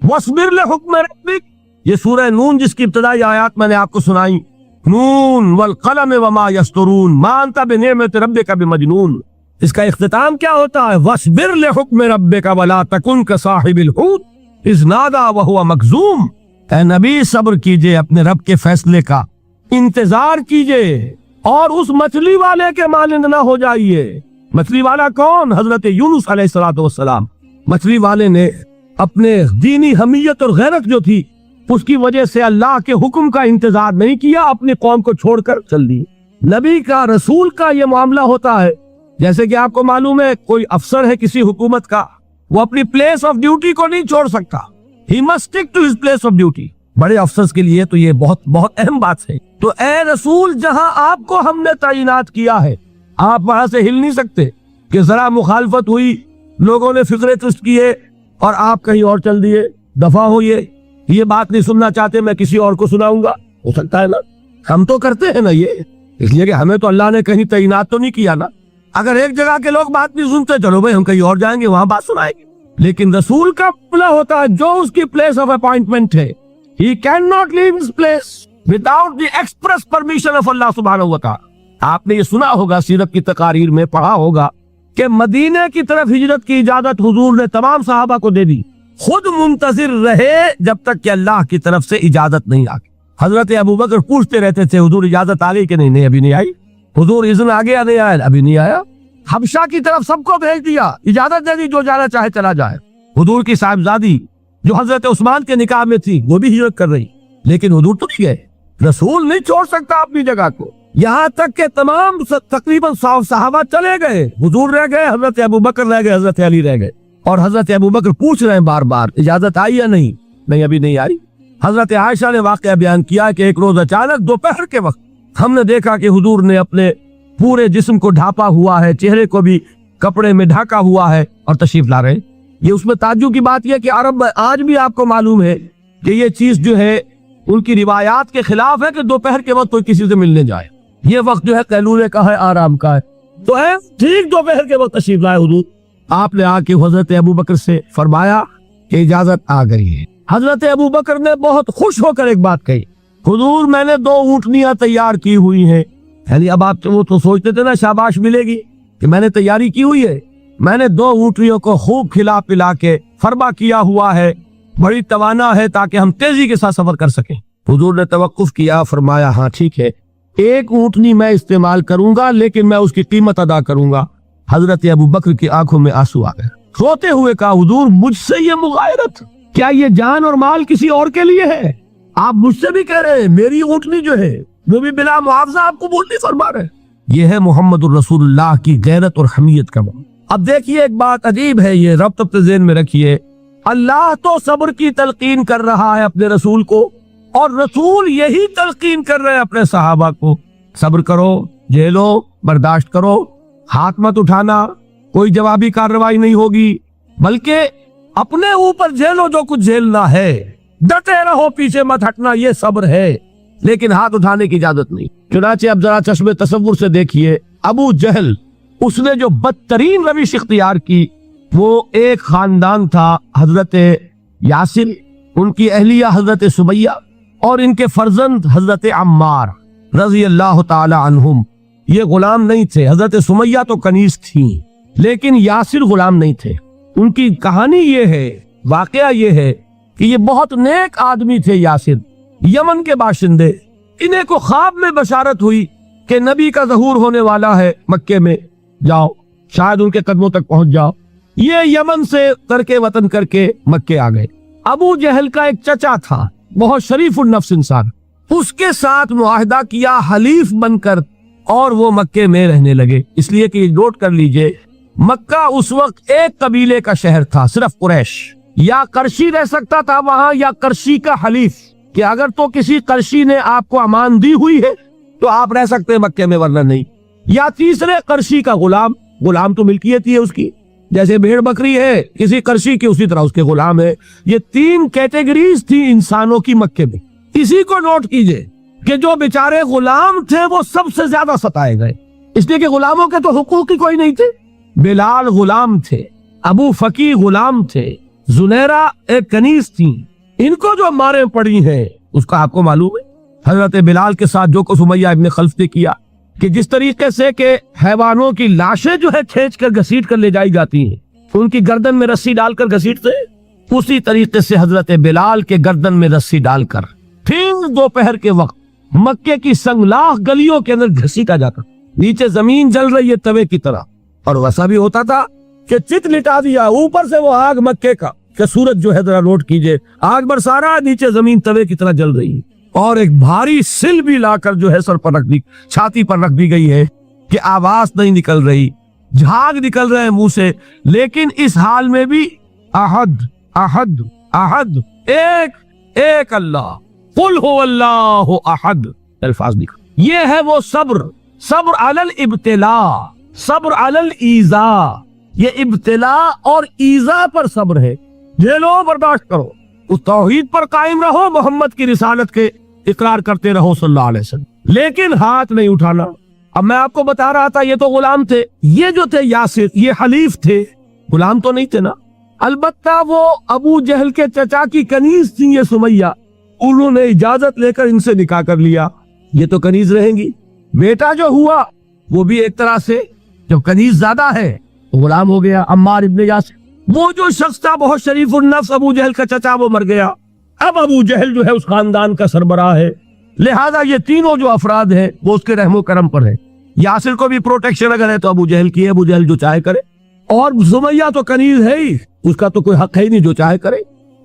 وَاصْبِرْ لِحُكْمِ رَبِّكَ، یہ سورہ نون جس کی ابتدائی آیات میں نے آپ کو سنائی، نون والقلم وما یسطرون ما انت بنعمت ربک بمجنون، اس کا اختتام کیا ہوتا ہے؟ وَاصْبِرْ لِحُكْمِ رَبِّكَ وَلَا تَكُنْ كَصَاحِبِ الْحُوتِ إِذْ نَادَىٰ وَهُوَ مَكْظُومٌ، اے نبی صبر کیجئے اپنے رب کے فیصلے کا، انتظار کیجئے اور اس مچھلی والے کے مانند نہ ہو جائیے۔ مچھلی والا کون؟ حضرت یونس علیہ السلام۔ مچھلی والے نے اپنے دینی حمیت اور غیرت جو تھی اس کی وجہ سے اللہ کے حکم کا انتظار نہیں کیا، اپنی قوم کو چھوڑ کر چل دی۔ نبی کا، رسول کا یہ معاملہ ہوتا ہے، جیسے کہ آپ کو معلوم ہے کوئی افسر ہے کسی حکومت کا، وہ اپنی پلیس آف ڈیوٹی کو نہیں چھوڑ سکتا، he must stick to his place of duty. بڑے افسرز کے لیے تو یہ بہت بہت اہم بات ہے۔ تو اے رسول، جہاں آپ کو ہم نے تعینات کیا ہے آپ وہاں سے ہل نہیں سکتے کہ ذرا مخالفت ہوئی، لوگوں نے فکرے تست کیے اور آپ کہیں اور چل دیے، دفع ہوئے، یہ بات نہیں سننا چاہتے، میں کسی اور کو سناؤں گا، ہو سکتا ہے نا؟ ہم تو کرتے ہیں نا یہ، اس لیے کہ ہمیں تو اللہ نے کہیں تعینات تو نہیں کیا نا. اگر ایک جگہ کے لوگ بات نہیں سنتے، چلو بھائی ہم کہیں اور جائیں گے، وہاں بات سنائیں گے. لیکن رسول کا معاملہ ہوتا ہے جو اس کی پلیس آف اپوائنٹمنٹ ہے، he cannot leave his place without the express permission of Allah سبحانہ و تعالی. آپ نے یہ سنا ہوگا، سیرت کی تقاریر میں پڑھا ہوگا کہ مدینے کی طرف ہجرت کی اجازت حضور نے تمام صحابہ کو دے دی، خود منتظر رہے جب تک کہ اللہ کی طرف سے اجازت نہیں آ گئی. حضرت ابوبکر پوچھتے رہتے تھے حضور اجازت آ گئی کہ نہیں؟ نہیں ابھی نہیں آئی. حضور اذن آ گیا؟ نہیں آیا، ابھی نہیں آیا. حبشہ کی طرف سب کو بھیج دیا، اجازت دے دی جو جانا چاہے چلا جائے. حضور کی صاحبزادی جو حضرت عثمان کے نکاح میں تھی وہ بھی ہجرت کر رہی، لیکن حضور تو نہیں گئے. رسول نہیں چھوڑ سکتا اپنی جگہ کو. یہاں تک کہ تمام تقریباً 100 صحابہ چلے گئے، حضور رہ گئے، حضرت ابوبکر رہ گئے، حضرت علی رہ گئے. اور حضرت ابوبکر پوچھ رہے ہیں بار بار اجازت آئی یا نہیں؟ نہیں ابھی نہیں آئی. حضرت عائشہ نے واقعہ بیان کیا کہ ایک روز اچانک دوپہر کے وقت ہم نے دیکھا کہ حضور نے اپنے پورے جسم کو ڈھانپا ہوا ہے، چہرے کو بھی کپڑے میں ڈھاکا ہوا ہے اور تشریف لا رہے. یہ اس میں تعجب کی بات یہ کہ عرب میں آج بھی آپ کو معلوم ہے کہ یہ چیز جو ہے ان کی روایات کے خلاف ہے کہ دوپہر کے وقت کوئی کسی سے ملنے جائے. یہ وقت جو ہے قیلولے کا ہے، آرام کا ہے. تو ہے ٹھیک دوپہر کے وقت تشریف لائے حضور. آپ نے آ کے حضرت ابوبکر سے فرمایا کہ اجازت آ گئی ہے. حضرت ابوبکر نے بہت خوش ہو کر ایک بات کہی، حضور میں نے 2 اونٹنیاں تیار کی ہوئی ہیں. یعنی اب آپ وہ تو سوچتے تھے نا شاباش ملے گی کہ میں نے تیاری کی ہوئی ہے، میں نے 2 اونٹنیوں کو خوب کھلا پلا کے فرما کیا ہوا ہے، بڑی توانا ہے تاکہ ہم تیزی کے ساتھ سفر کر سکیں. حضور نے توقف کیا، فرمایا ہاں ٹھیک ہے، 1 اونٹنی میں استعمال کروں گا لیکن میں اس کی قیمت ادا کروں گا. حضرت ابوبکر کی آنکھوں میں آنسو آ گئے. روتے ہوئے کہا حضور مجھ سے یہ مغایرت، کیا یہ جان اور مال کسی اور کے لیے ہے؟ آپ مجھ سے بھی کہہ رہے ہیں میری اونٹنی جو ہے وہ بھی بلا معاوضہ آپ کو بول نہیں فرما رہے. یہ ہے محمد الرسول اللہ کی غیرت اور حمیت کا معاملہ. اب دیکھیے ایک بات عجیب ہے، یہ ربط اپنے ذہن میں رکھیے. اللہ تو صبر کی تلقین کر رہا ہے اپنے رسول کو، اور رسول یہی تلقین کر رہے ہیں اپنے صحابہ کو. صبر کرو، جھیلو، برداشت کرو، ہاتھ مت اٹھانا، کوئی جوابی کارروائی نہیں ہوگی، بلکہ اپنے اوپر جھیلو جو کچھ جھیلنا ہے، ڈٹے رہو، پیچھے مت ہٹنا، یہ صبر ہے. لیکن ہاتھ اٹھانے کی اجازت نہیں. چنانچہ اب ذرا چشم تصور سے دیکھیے، ابو جہل اس نے جو بدترین روش اختیار کی، وہ ایک خاندان تھا حضرت یاسر، ان کی اہلیہ حضرت سمیہ اور ان کے فرزند حضرت عمار رضی اللہ تعالی عنہم. یہ غلام نہیں تھے، حضرت سمیہ تو کنیز تھیں لیکن یاسر غلام نہیں تھے. ان کی کہانی یہ ہے، واقعہ یہ ہے کہ یہ بہت نیک آدمی تھے. یاسر یمن کے باشندے، انہیں کو خواب میں بشارت ہوئی کہ نبی کا ظہور ہونے والا ہے مکے میں، جاؤ شاید ان کے قدموں تک پہنچ جاؤ. یہ یمن سے ترک وطن کر کے مکے آ گئے. ابو جہل کا ایک چچا تھا، بہت شریف النفس انسان، اس کے ساتھ معاہدہ کیا حلیف بن کر، اور وہ مکے میں رہنے لگے. اس لیے کہ نوٹ کر لیجئے، مکہ اس وقت ایک قبیلے کا شہر تھا، صرف قریش. یا قرشی رہ سکتا تھا وہاں، یا قرشی کا حلیف، کہ اگر تو کسی قرشی نے آپ کو امان دی ہوئی ہے تو آپ رہ سکتے ہیں مکے میں، ورنہ نہیں. یا تیسرے قرشی کا غلام، غلام تو ملکیت ہی ہے اس کی، جیسے بھیڑ بکری ہے کسی قرشی کی اسی طرح اس کے غلام ہے. یہ 3 کیٹیگریز تھی انسانوں کی مکے میں. اسی کو نوٹ کیجئے کہ جو بیچارے غلام تھے وہ سب سے زیادہ ستائے گئے، اس لیے کہ غلاموں کے تو حقوق ہی کوئی نہیں تھے. بلال غلام تھے، ابو فقی غلام تھے، زنیرہ ایک کنیز تھی. ان کو جو ماریں پڑی ہیں اس کا آپ کو معلوم ہے. حضرت بلال کے ساتھ جو کو سمیہ ابن خلف نے کیا، کہ جس طریقے سے کہ حیوانوں کی لاشیں جو ہے کھینچ کر گھسیٹ کر لے جائی جاتی ہیں، ان کی گردن میں رسی ڈال کر گھسیٹتے، اسی طریقے سے حضرت بلال کے گردن میں رسی ڈال کر پھر دوپہر کے وقت مکے کی سنگلاخ گلیوں کے اندر گھسیٹا جاتا. نیچے زمین جل رہی ہے توے کی طرح، اور ویسا بھی ہوتا تھا کہ چت لٹا دیا، اوپر سے وہ آگ مکے کا کہ سورج جو ہے ذرا نوٹ کیجئے، آگ برسا رہا، نیچے زمین توے کی طرح جل رہی ہے. اور ایک بھاری سل بھی لا کر جو ہے سر پر رکھ دی، چھاتی پر رکھ دی گئی ہے کہ آواز نہیں نکل رہی، جھاگ نکل رہے ہیں منہ سے. لیکن اس حال میں بھی احد احد احد، ایک ایک اللہ، قل هو اللہ احد، الفاظ نکل. یہ ہے وہ صبر، صبر علی الابتلاء، صبر علی الایذاء. یہ ابتلاء اور ایذاء پر صبر ہے. جھیلو، برداشت کرو، اس توحید پر قائم رہو، محمد کی رسالت کے اقرار کرتے رہو صلی اللہ علیہ وسلم. لیکن ہاتھ نہیں اٹھانا۔ اب میں آپ کو بتا رہا تھا یہ تو غلام تھے، یہ جو تھے یاسر یہ حلیف تھے، غلام تو نہیں تھے نا۔ البتہ وہ ابو جہل کے چچا کی کنیز تھی یہ سمیہ، انہوں نے اجازت لے کر ان سے نکاح کر لیا، یہ تو کنیز رہیں گی۔ بیٹا جو ہوا وہ بھی ایک طرح سے جو کنیز زیادہ ہے غلام ہو گیا، عمار ابن یاسر۔ وہ جو شخص تھا بہت شریف النفس ابو جہل کا چچا، وہ مر گیا۔ اب ابو جہل جو ہے اس خاندان کا سربراہ ہے، لہذا یہ تینوں جو افراد ہیں وہ اس کے رحم و کرم پر ہے۔ یاسر کو بھی پروٹیکشن اگر ہے تو ابو جہل کی ہے، ابو جہل جو چاہے کرے، اور سمیہ تو کنیز ہے ہی، اس کا تو کوئی حق ہے ہی نہیں، جو چاہے کرے،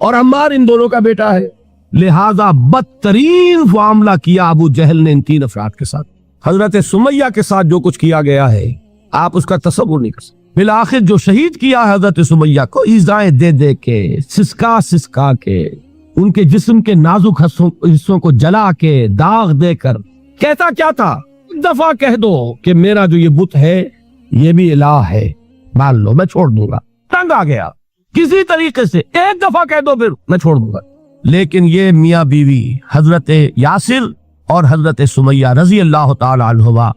اور عمار ان دونوں کا بیٹا ہے۔ لہذا بدترین معاملہ کیا ابو جہل نے ان تین افراد کے ساتھ۔ حضرت سمیہ کے ساتھ جو کچھ کیا گیا ہے آپ اس کا تصور نہیں کر سکتے۔ بالآخر جو شہید کیا حضرت سمیہ کو ایذائیں دے دے کے، سسکا سسکا کے، ان کے جسم کے نازک حصوں کو جلا کے، داغ دے کر، کہتا کیا تھا؟ ایک دفعہ کہہ دو کہ میرا جو یہ بت ہے یہ بھی الہ ہے، مان لو میں چھوڑ دوں گا۔ تنگ آ گیا کسی طریقے سے، ایک دفعہ کہہ دو پھر میں چھوڑ دوں گا۔ لیکن یہ میاں بیوی حضرت یاسر اور حضرت سمیہ رضی اللہ تعالی عنہما،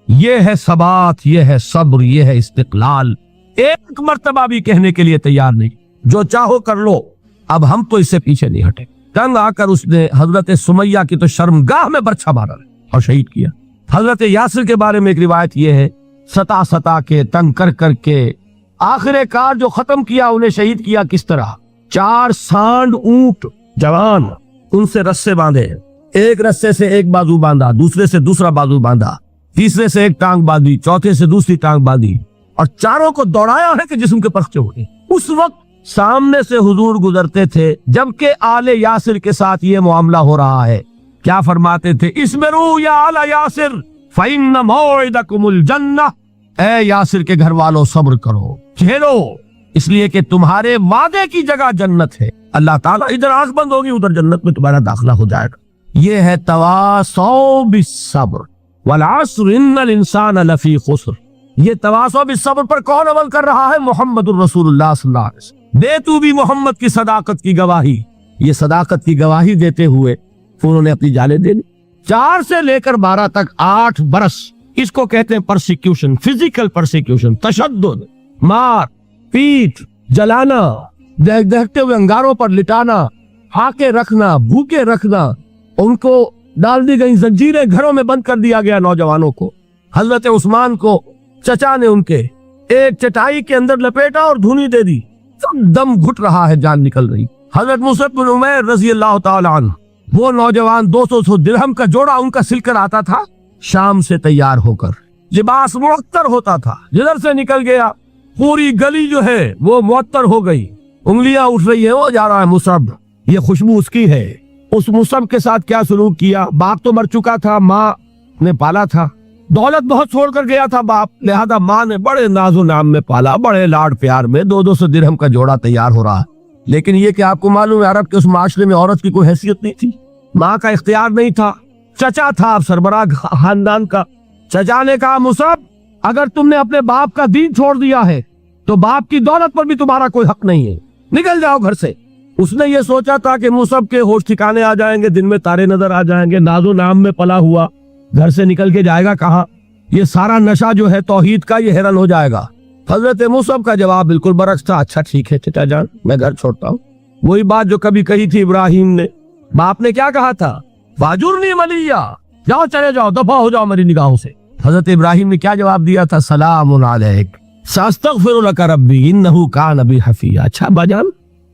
یہ ہے ثبات، یہ ہے صبر، یہ ہے استقلال۔ ایک مرتبہ بھی کہنے کے لیے تیار نہیں، جو چاہو کر لو، اب ہم تو اس سے پیچھے نہیں ہٹے۔ تنگ آ کر اس نے حضرت سمیہ کی تو شرمگاہ میں برچھا مارا اور شہید کیا۔ حضرت یاسر کے بارے میں ایک روایت یہ ہے، ستا کے، تنگ کر کر کے، آخر کار جو ختم کیا، انہیں شہید کیا کس طرح؟ 4 سانڈ اونٹ جوان، ان سے رسے باندھے، ایک رسے سے ایک بازو باندھا، دوسرے سے دوسرا بازو باندھا، تیسرے سے ایک ٹانگ باندھی، چوتھے سے دوسری ٹانگ باندھی، اور چاروں کو دوڑایا ہے کہ جسم کے پرخچے اٹھے۔ اس وقت سامنے سے حضور گزرتے تھے جبکہ آل یاسر کے ساتھ یہ معاملہ ہو رہا ہے، کیا فرماتے تھے؟ اسبروا یا آل یاسر فإن موعدکم الجنہ، اے یاسر کے گھر والوں صبر کرو، جھیلو، اس لیے کہ تمہارے وعدے کی جگہ جنت ہے۔ اللہ تعالیٰ ادھر آنکھ بند ہوگی ادھر جنت میں تمہارا داخلہ ہو جائے گا۔ یہ ہے تواصوا بالصبر والعصر ان الانسان لفی خسر۔ یہ تواصوا بالصبر پر کون عمل کر رہا ہے؟ محمد الرسول اللہ صلی اللہ علیہ وسلم۔ دے تو بھی محمد کی صداقت کی گواہی۔ یہ صداقت کی گواہی دیتے ہوئے انہوں نے اپنی جانیں دے لی۔ 4 سے لے کر 12 تک 8 برس، اس کو کہتے ہیں پرسیکیوشن، فزیکل پرسیکیوشن، تشدد، مار پیٹ، جلانا، دہتے ہوئے انگاروں پر لٹانا، ہاکے رکھنا، بھوکے رکھنا، ان کو ڈال دی گئی زنجیریں، گھروں میں بند کر دیا گیا نوجوانوں کو۔ حضرت عثمان کو چچا نے ان کے ایک چٹائی کے اندر لپیٹا اور دھونی دے دی، دم گھٹ رہا ہے، جان نکل رہی۔ حضرت مصعب بن عمیر رضی اللہ تعالی عنہ، وہ نوجوان 200 درہم کا جوڑا ان کا سل کر آتا تھا شام سے تیار ہو کر، لباس معطر ہوتا تھا، جدھر سے نکل گیا پوری گلی جو ہے وہ معطر ہو گئی، انگلیاں اٹھ رہی ہیں، وہ جا رہا ہے مصعب، یہ خوشبو اس کی ہے۔ اس مصعب کے ساتھ کیا سلوک کیا؟ باپ تو مر چکا تھا، ماں نے پالا تھا، دولت بہت چھوڑ کر گیا تھا باپ، لہذا ماں نے بڑے ناز و نام میں پالا، بڑے لاڈ پیار میں، 200 درہم کا جوڑا تیار ہو رہا ہے۔ لیکن یہ کہ آپ کو معلوم ہے عرب کے اس معاشرے میں عورت کی کوئی حیثیت نہیں تھی، ماں کا اختیار نہیں تھا، چچا تھا سربراہ خاندان کا۔ چچا نے کہا مصعب اگر تم نے اپنے باپ کا دین چھوڑ دیا ہے تو باپ کی دولت پر بھی تمہارا کوئی حق نہیں ہے، نکل جاؤ گھر سے۔ اس نے یہ سوچا تھا کہ مصعب کے ہوش ٹھکانے آ جائیں گے، دن میں تارے نظر آ جائیں گے، ناز و نام میں پلا ہوا گھر سے نکل کے جائے گا کہاں، یہ سارا نشہ جو ہے توحید کا یہ حیران ہو جائے گا۔ حضرت مصعب کا جواب بالکل برعکس تھا، اچھا ٹھیک ہے چچا جان میں گھر چھوڑتا ہوں۔ وہی بات جو کبھی کہی تھی ابراہیم نے، باپ نے کیا کہا تھا؟ واجرنی ملیہ، جاؤ چلے جاؤ، دفع ہو جاؤ میری نگاہوں سے۔ حضرت ابراہیم نے کیا جواب دیا تھا؟ سلام علیک ساستغفر لک ربی انہ کان بی حفیہ۔ اچھا باجان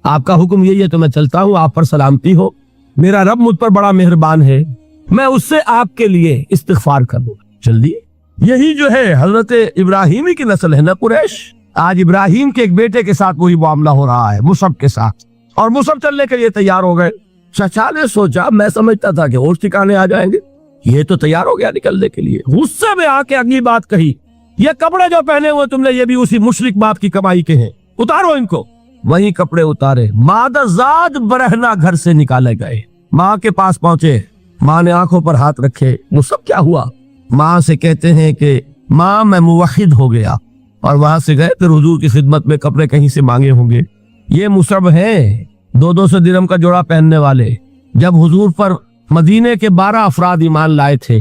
آپ کا حکم یہی ہے تو میں چلتا ہوں، آپ پر سلامتی ہو، میرا رب مجھ پر بڑا مہربان ہے، میں اس سے آپ کے لیے استغفار کر دوں گا، جلدی۔ یہی جو ہے حضرت ابراہیمی کی نسل ہے نا قریش۔ آج ابراہیم کے ایک بیٹے کے ساتھ وہی معاملہ ہو رہا ہے مصعب کے ساتھ، اور مصعب چلنے کے لیے تیار ہو گئے۔ چچا نے سوچا میں سمجھتا تھا کہ ہوش ٹھکانے آ جائیں گے، یہ تو تیار ہو گیا نکلنے کے لیے، غصے میں آ کے اگلی بات کہی، یہ کپڑے جو پہنے ہوئے تم نے یہ بھی اسی مشرک باپ کی کمائی کے ہیں، اتارو ان کو۔ وہی کپڑے اتارے، مادہ زاد برہنہ گھر سے نکالے گئے، ماں کے پاس پہنچے، ماں نے آنکھوں پر ہاتھ رکھے، مصعب کیا ہوا؟ ماں سے کہتے ہیں کہ ماں میں موحد ہو گیا، اور وہاں سے گئے پھر حضور کی خدمت میں کپڑے کہیں سے مانگے ہوں گے۔ یہ مصعب ہیں 200 درہم کا جوڑا پہننے والے، جب حضور پر مدینے کے 12 افراد ایمان لائے تھے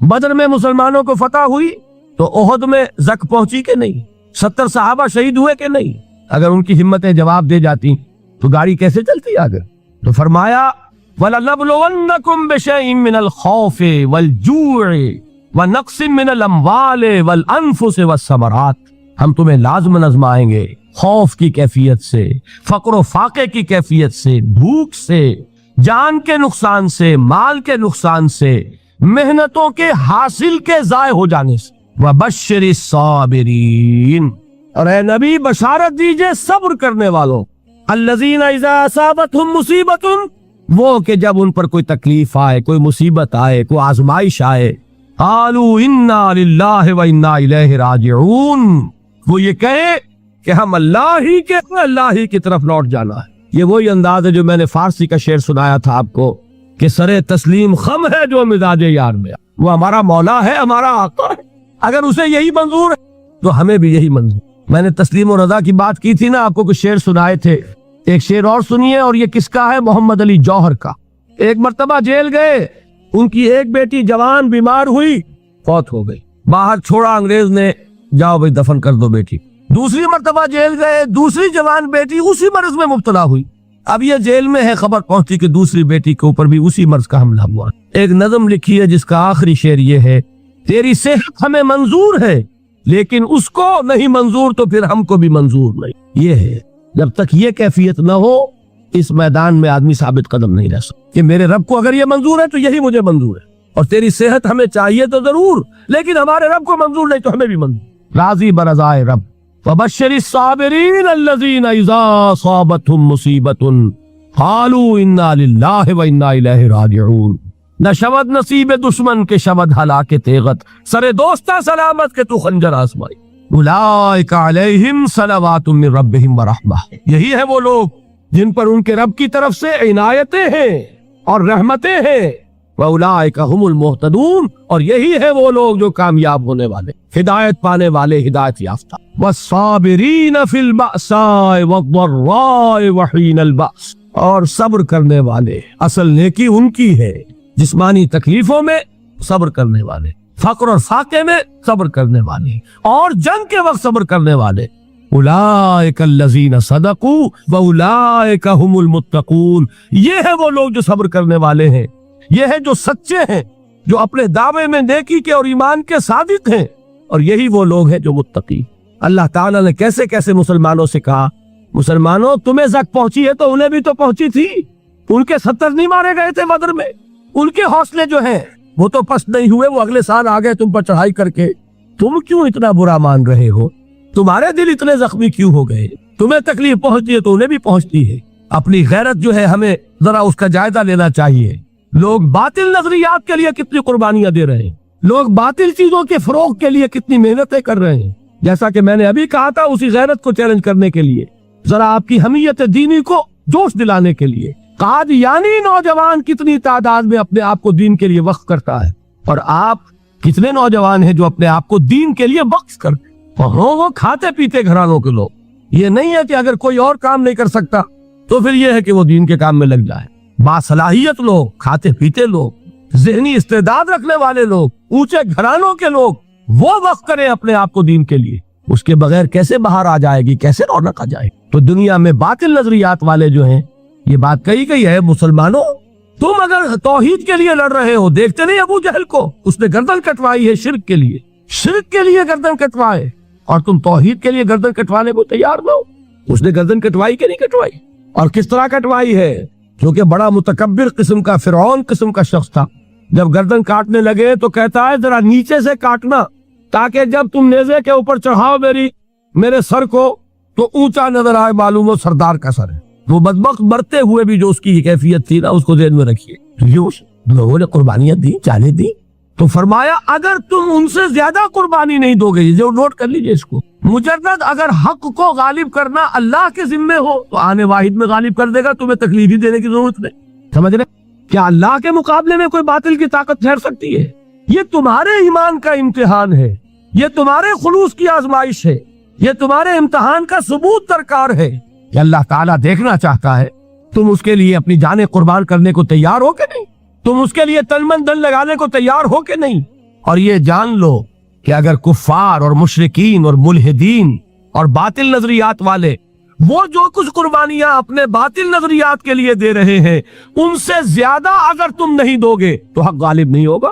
بدر میں مسلمانوں کو فتح ہوئی تو احد میں زک پہنچی کہ نہیں؟ 70 صحابہ شہید ہوئے کہ نہیں؟ اگر ان کی ہمتیں جواب دے جاتی تو گاڑی کیسے چلتی آگے؟ تو فرمایا وَلَنَبْلُوَنَّكُمْ بِشَيْءٍ مِّنَ الْخَوْفِ وَالْجُوعِ وَنَقْصٍ مِّنَ الْأَمْوَالِ وَالْأَنفُسِ وَالثَّمَرَاتِ، ہم تمہیں لازم آزمائیں گے خوف کی کیفیت سے، فقر و فاقے کی کیفیت سے، بھوک سے، جان کے نقصان سے، مال کے نقصان سے، محنتوں کے حاصل کے ضائع ہو جانے سے۔ وَبَشِّرِ الصَّابِرِينَ، اور اے نبی بشارت دیجئے صبر کرنے والوں، الَّذِينَ إِذَا أَصَابَتْهُمْ مُصِيبَةٌ، وہ کہ جب ان پر کوئی تکلیف آئے، کوئی مصیبت آئے، کوئی آزمائش آئے، قالوا انا للہ وَإِنَّا إِلَيْهِ راجعون، وہ یہ کہے کہ ہم اللہ ہی کی طرف لوٹ جانا ہے۔ یہ وہی انداز ہے جو میں نے فارسی کا شعر سنایا تھا آپ کو کہ سرے تسلیم خم ہے جو مزاج یار میں، وہ ہمارا مولا ہے، ہمارا آقا ہے، اگر اسے یہی منظور ہے تو ہمیں بھی یہی منظور۔ میں نے تسلیم و رضا کی بات کی تھی نا، آپ کو کچھ شعر سنائے تھے، ایک شعر اور سنیے، اور یہ کس کا ہے؟ محمد علی جوہر کا۔ ایک مرتبہ جیل گئے، ان کی ایک بیٹی جوان بیمار ہوئی، فوت ہو گئی، باہر چھوڑا انگریز نے، جاؤ بھائی دفن کر دو بیٹی۔ دوسری مرتبہ جیل گئے، دوسری جوان بیٹی اسی مرض میں مبتلا ہوئی، اب یہ جیل میں ہے، خبر پہنچی کہ دوسری بیٹی کے اوپر بھی اسی مرض کا حملہ ہوا۔ ایک نظم لکھی ہے جس کا آخری شعر یہ ہے، تیری صحت ہمیں منظور ہے لیکن اس کو نہیں منظور تو پھر ہم کو بھی منظور نہیں۔ یہ ہے، جب تک یہ کیفیت نہ ہو اس میدان میں آدمی ثابت قدم نہیں رہ سکتا کہ میرے رب کو اگر یہ منظور ہے تو یہی مجھے منظور ہے، اور تیری صحت ہمیں چاہیے تو ضرور، لیکن ہمارے رب کو منظور نہیں تو ہمیں بھی منظور۔ راضی برضائے رب۔ وَبَشِّرِ الصَّابِرِينَ الَّذِينَ إِذَا أَصَابَتْهُمْ مُصِيبَةٌ قَالُوا إِنَّا لِلَّهِ وَإِنَّا إِلَيْهِ راجعون۔ نہ شود نصیب دشمن کے شود ہلاک تیغت، سر دوستہ سلامت کے تو خنجر آزمائی۔ اولئک علیہم صلوات من ربہم ورحمہ، یہی ہے وہ لوگ جن پر ان کے رب کی طرف سے عنایتیں ہیں اور رحمتیں ہیں۔ وَأُولَئِكَ هُمُ الْمُهْتَدُونَ، اور یہی ہے وہ لوگ جو کامیاب ہونے والے، ہدایت پانے والے، ہدایت یافتہ۔ وَالصَّابِرِينَ فِي الْبَأْسَاءِ وَالضَّرَّاءِ وَحِينَ الْبَأْسِ، اور صبر کرنے والے، اصل نیکی ان کی ہے، جسمانی تکلیفوں میں صبر کرنے والے، فقر اور فاقے میں صبر کرنے والے، اور جنگ کے وقت صبر کرنے والے۔ اولئک الذین صدقوا واولئک هم المتقون، یہ ہے وہ لوگ جو صبر کرنے والے ہیں، یہ ہے جو سچے ہیں، جو اپنے دعوے میں نیکی کے اور ایمان کے صادق ہیں، اور یہی وہ لوگ ہیں جو متقی۔ اللہ تعالیٰ نے کیسے کیسے مسلمانوں سے کہا، مسلمانوں تمہیں زک پہنچی ہے تو انہیں بھی تو پہنچی تھی، ان کے 70 نہیں مارے گئے تھے بدر میں، ان کے حوصلے جو ہیں وہ تو پست نہیں ہوئے، وہ اگلے سال آ گئے تم پر چڑھائی کر کے، تم کیوں اتنا برا مان رہے ہو؟ تمہارے دل اتنے زخمی کیوں ہو گئے؟ تمہیں تکلیف پہنچتی ہے تو انہیں بھی پہنچتی ہے۔ اپنی غیرت جو ہے ہمیں ذرا اس کا جائزہ لینا چاہیے۔ لوگ باطل نظریات کے لیے کتنی قربانیاں دے رہے ہیں، لوگ باطل چیزوں کے فروغ کے لیے کتنی محنتیں کر رہے ہیں۔ جیسا کہ میں نے ابھی کہا تھا، اسی غیرت کو چیلنج کرنے کے لیے، ذرا آپ کی حمیت دینی کو جوش دلانے کے لیے، قادیانی نوجوان کتنی تعداد میں اپنے آپ کو دین کے لیے وقف کرتا ہے، اور آپ کتنے نوجوان ہیں جو اپنے آپ کو دین کے لیے وقف کرتے ہیں؟ وہ کھاتے پیتے گھرانوں کے لوگ۔ یہ نہیں ہے کہ اگر کوئی اور کام نہیں کر سکتا تو پھر یہ ہے کہ وہ دین کے کام میں لگ جائے۔ باصلاحیت لوگ، کھاتے پیتے لوگ، ذہنی استعداد رکھنے والے لوگ، اونچے گھرانوں کے لوگ، وہ وقف کریں اپنے آپ کو دین کے لیے۔ اس کے بغیر کیسے باہر آ جائے گی، کیسے رونق آ جائے گی؟ تو دنیا میں باطل نظریات والے جو ہیں، یہ بات کہی گئی ہے، مسلمانوں تم اگر توحید کے لیے لڑ رہے ہو، دیکھتے نہیں ابو جہل کو، اس نے گردن کٹوائی ہے شرک کے لیے، شرک کے لیے گردن کٹوائے، اور تم توحید کے لیے گردن کٹوانے کو تیار نہ ہو۔ اس نے گردن کٹوائی کہ نہیں کٹوائی؟ اور کس طرح کٹوائی ہے؟ کیونکہ بڑا متکبر قسم کا، فرعون قسم کا شخص تھا، جب گردن کاٹنے لگے تو کہتا ہے ذرا نیچے سے کاٹنا، تاکہ جب تم نیزے کے اوپر چڑھاؤ میرے سر کو تو اونچا نظر آئے، معلوم ہو سردار کا سر ہے۔ وہ بدبخت مرتے ہوئے بھی جو اس کی کیفیت تھی نا، اس کو ذہن میں رکھیے۔ لوگوں نے قربانیاں دی، جانیں دی، تو فرمایا اگر تم ان سے زیادہ قربانی نہیں دو گے، جو نوٹ کر لیجئے اس کو، مجرد اگر حق کو غالب کرنا اللہ کے ذمے ہو تو آنے واحد میں غالب کر دے گا، تمہیں تکلیف ہی دینے کی ضرورت نہیں۔ سمجھ رہے؟ کیا اللہ کے مقابلے میں کوئی باطل کی طاقت ٹھہر سکتی ہے؟ یہ تمہارے ایمان کا امتحان ہے، یہ تمہارے خلوص کی آزمائش ہے، یہ تمہارے امتحان کا ثبوت درکار ہے کہ اللہ تعالیٰ دیکھنا چاہتا ہے تم اس کے لیے اپنی جانیں قربان کرنے کو تیار ہو کہ نہیں۔ تم اس کے لیے تن من دن لگانے کو تیار ہو کہ نہیں؟ اور یہ جان لو کہ اگر کفار اور مشرکین اور ملحدین اور باطل نظریات والے وہ جو کچھ قربانیاں اپنے باطل نظریات کے لیے دے رہے ہیں ان سے زیادہ اگر تم نہیں دو گے تو حق غالب نہیں ہوگا۔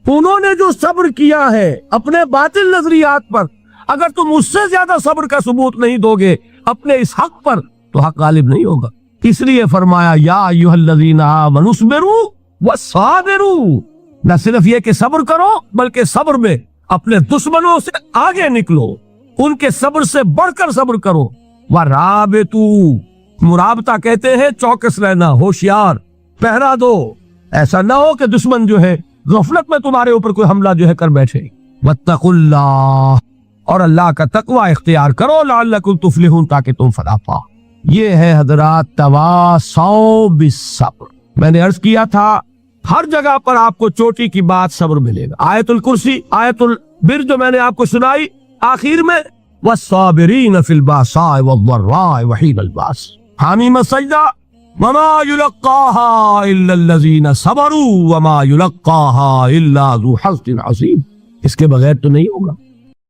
انہوں نے جو صبر کیا ہے اپنے باطل نظریات پر، اگر تم اس سے زیادہ صبر کا ثبوت نہیں دو گے اپنے اس حق پر تو حق غالب نہیں ہوگا۔ اس لیے فرمایا یا ایھا الذین آمنوا اصبروا وصابروا، نہ صرف یہ کہ صبر کرو بلکہ صبر میں اپنے دشمنوں سے آگے نکلو، ان کے صبر سے بڑھ کر صبر کرو۔ وَرَابِطُوا، مرابطہ کہتے ہیں چوکس رہنا، ہوشیار، پہرا دو، ایسا نہ ہو کہ دشمن جو ہے غفلت میں تمہارے اوپر کوئی حملہ جو ہے کر بیٹھے۔ وَاتَّقُوا اللَّهَ، اور اللہ کا تقوی اختیار کرو، لعلکم تفلحون، تاکہ تم فلاح پاؤ۔ یہ ہے حضرات تواصوا بالصبر۔ میں نے عرض کیا تھا ہر جگہ پر آپ کو چوٹی کی بات صبر ملے گا۔ آیت الکرسی، آیت البر جو میں نے آپ کو سنائی آخر میں، والصابرین فی الباساء والضراء وحین الباس، حامیم السجدہ، وما یلقاها الا الذین صبروا وما یلقاها الا ذو حظ عظیم، اس کے بغیر تو نہیں ہوگا۔